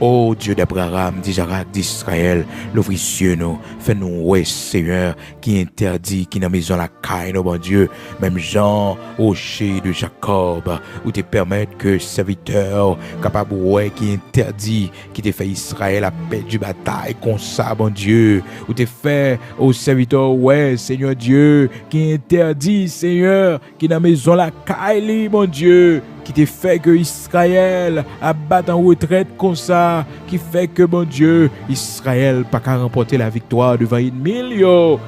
Oh Dieu d'Abraham, d'Isaac, d'Israël, l'ouvrir les yeux, nous. Fait nous ouais, Seigneur, qui interdit, qui dans la maison la caille, nous, bon Dieu. Même Jean, rocher de Jacob, où te permettre que serviteur, capable ouais, qui interdit, qui te fait Israël à paix du bataille, comme ça, bon Dieu. Où te fait au serviteur, ouais, Seigneur Dieu, qui interdit, Seigneur, qui dans la maison la caille, mon Dieu. Qui te fait que Israël abatte en retraite comme ça, qui fait que, bon Dieu, Israël pas qu'à remporter la victoire devant l'ennemi, yo.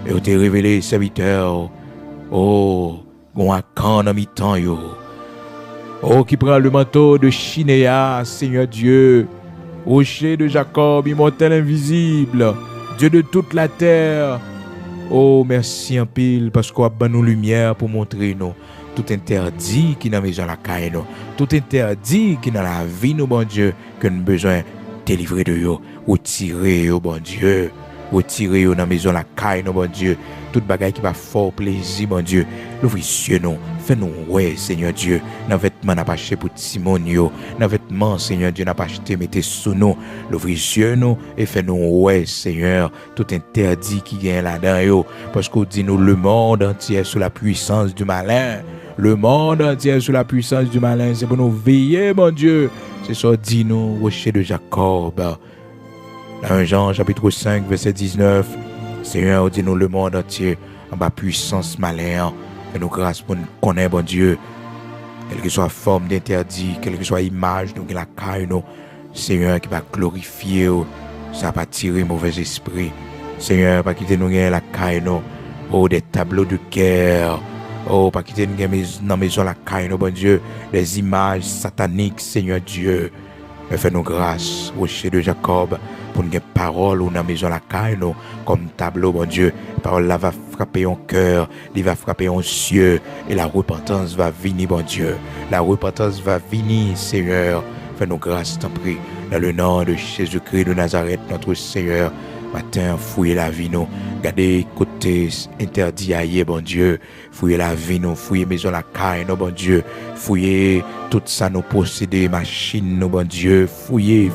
Et on t'a révélé, serviteur, oh, on a quand dans mi-temps, yo. Oh, qui prend le manteau de Chinéa, Seigneur Dieu, rocher de Jacob, immortel invisible, Dieu de toute la terre. Oh, merci en pile, parce qu'on a ban nous lumière pour montrer nous. Tout interdit qui dans la maison la caille nous. Tout interdit qui dans la vie nous, bon Dieu, que nous avons besoin de délivrer de yo. Retirer yo, bon Dieu. Retirer yo dans la maison la caille nous, bon Dieu. Toute bagaille qui va fort plaisir, bon Dieu. L'ouvrir les yeux nous. Fais-nous ouais, Seigneur Dieu. Dans vêtements n'a pas acheté pour Simon yo. Dans vêtements, Seigneur Dieu, n'a pas acheté, mettez sous nous. L'ouvrir les yeux nous et fais-nous ouais, Seigneur. Tout interdit qui vient là-dedans yo. Parce qu'on dit nous le monde entier est sous la puissance du malin. Le monde entier est sous la puissance du malin. C'est pour nous veiller, mon Dieu. C'est ça, dis-nous, rocher de Jacob. Dans 1 Jean, chapitre 5, verset 19. Seigneur, dis-nous le monde entier en bas puissance malin. Fais-nous grâce pour nous connaître, bon Dieu. Quelle que soit forme d'interdit, quelle que soit image, nous qui la caille, nous. Seigneur, qui va glorifier, ça va pas tirer mauvais esprit. Seigneur, pas quitter nous la caille, nous. Oh, des tableaux de guerre. Oh, pas quitter dans la maison la caille, bon Dieu, des images sataniques, Seigneur Dieu. Mais fais-nous grâce, rocher de Jacob, pour nous parole dans la maison la caille, comme tableau, bon Dieu. Parole là va frapper en cœur, il va frapper en cieux, et la repentance va venir, bon Dieu. La repentance va venir, Seigneur. Fais-nous grâce, t'en prie, dans le nom de Jésus-Christ de Nazareth, notre Seigneur. Matin, fouillez la vie, nous. Gardez côté interdit ailleurs, bon Dieu. Fouillez la vie, nous. Fouillez maison la caille, nous, bon Dieu. Fouillez tout ça, nous posséder, machine, nous, bon Dieu. Fouillez.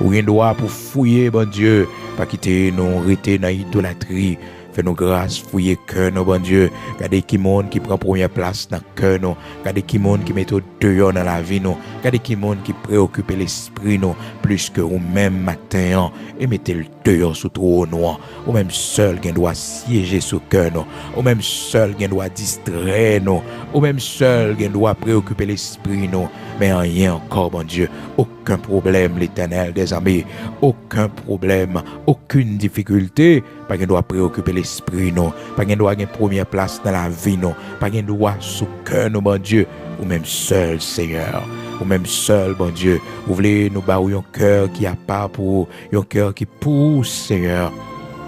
Rien droit pour fouiller, bon Dieu. Pas quitter nous, rester dans l'idolâtrie. Fais-nous grâce, fouiller cœur, nous, bon Dieu. Regardez qui monde qui prend première place dans le cœur, nous. Regardez qui monde qui met au dehors dans la vie, nous. Regardez qui monde qui préoccupe l'esprit, nous, plus que ou même matin, et mettez le dehors sous trop noir. Ou même seul qui doit siéger sous cœur, nous. Ou même seul qui doit distraire, nous. Ou même seul qui doit préoccuper l'esprit, nous. Mais rien encore, bon Dieu. Aucun problème, l'Éternel des armées. Aucun problème, aucune difficulté. Pas qu'il doit préoccuper l'esprit, non. Pas qu'il doit avoir une première place dans la vie, non. Pas qu'il doit sous cœur, non, bon Dieu. Ou même seul, Seigneur. Ou même seul, bon Dieu. Vous voulez nous barrer un cœur qui a pas pour un cœur qui pousse, Seigneur.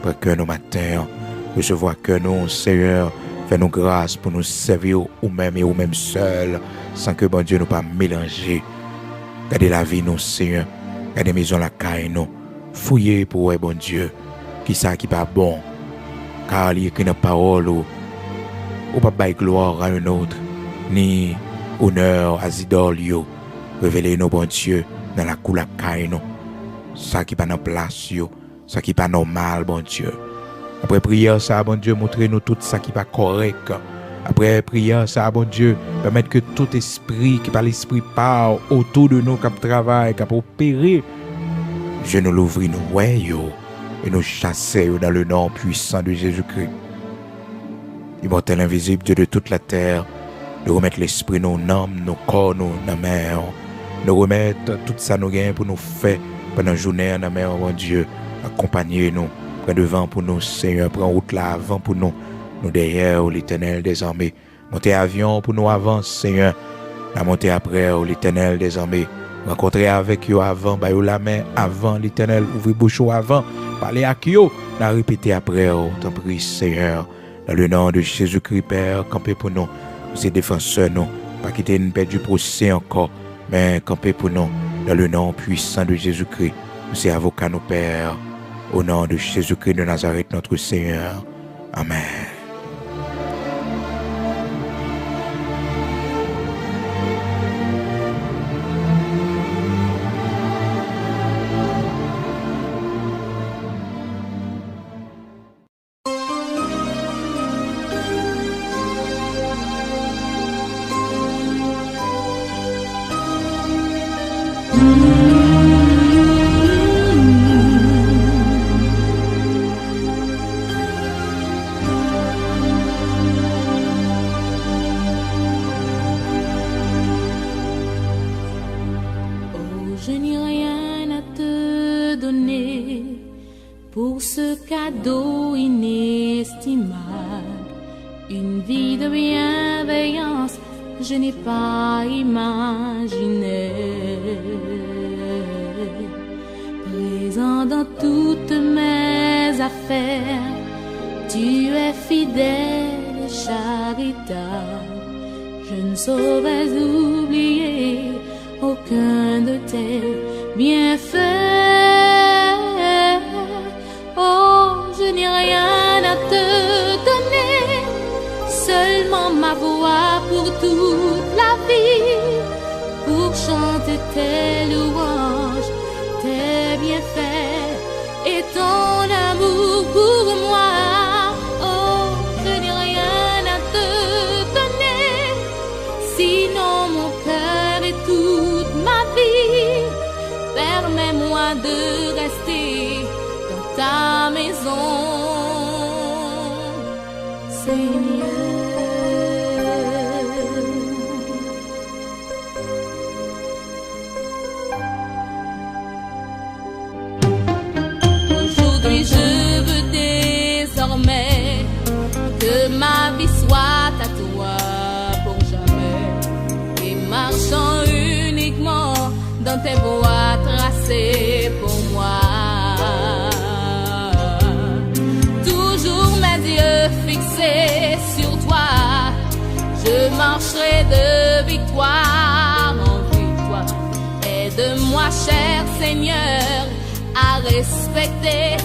Pour que nos matins, recevoir que nous, Seigneur, fais-nous grâce pour nous servir ou même et ou même seul, sans que, bon Dieu, nous pas mélanger. Gardez la vie, nous, Seigneur. Gardez maison la caille, nous. Fouillez pour, ouais, bon Dieu. Qui ça qui pas bon, car il y a une parole ou pas bailler gloire à un autre, ni honneur à idoles yo. Révélez nos bon Dieu dans la couleur caille nous. Ça qui pas en place yo, ça qui pas normal bon Dieu. Après prière ça bon Dieu montrez-nous tout ça qui pas correct. Après prière ça bon Dieu permettre que tout esprit qui par l'esprit part autour de nous qui travaille, qui opérer. Je nous l'ouvre nous ouais yo. Et nous chasser dans le nom puissant de Jésus-Christ. Immortel invisible, Dieu de toute la terre, nous remettre l'esprit, nos âmes, nos corps, nos mains. Nous remettre tout ça nous gagne pour nous faire pendant la journée dans mer, mon Dieu. Accompagnez-nous, prends devant pour nous, Seigneur, prends route là avant pour nous, nous derrière, l'Éternel des armées. Montez avion pour nous avant, Seigneur. La montée après, l'Éternel des armées. Rencontrer avec eux avant, bah la main avant, l'Éternel, ouvrez bouche avant, parlez à qui la répéter après, t'en prie, Seigneur, dans le nom de Jésus-Christ, Père, campez pour nous, vous êtes défenseurs, nous, pas quitter une paix du procès encore, mais campez pour nous, dans le nom puissant de Jésus-Christ, vous êtes avocats, nos Pères, au nom de Jésus-Christ de Nazareth, notre Seigneur. Amen. Je n'ai rien à te donner pour ce cadeau inestimable. Une vie de bienveillance, je n'ai pas imaginé. Présent dans toutes mes affaires, tu es fidèle et charitable. Je ne saurais oublier aucun de tes bienfaits. Oh, je n'ai rien à te donner, seulement ma voix pour toute la vie, pour chanter tes louanges, tes bienfaits et ton amour pour moi. Oh, je n'ai rien à te donner, sinon mon cœur et toute ma vie. Permets-moi de rester dans ta maison, Seigneur. Aujourd'hui je veux désormais que ma vie soit à toi pour jamais, et marchant uniquement dans tes voies tracées pour moi. Toujours mes yeux fixés sur toi, je marcherai de victoire en victoire. Aide-moi, cher Seigneur, à respecter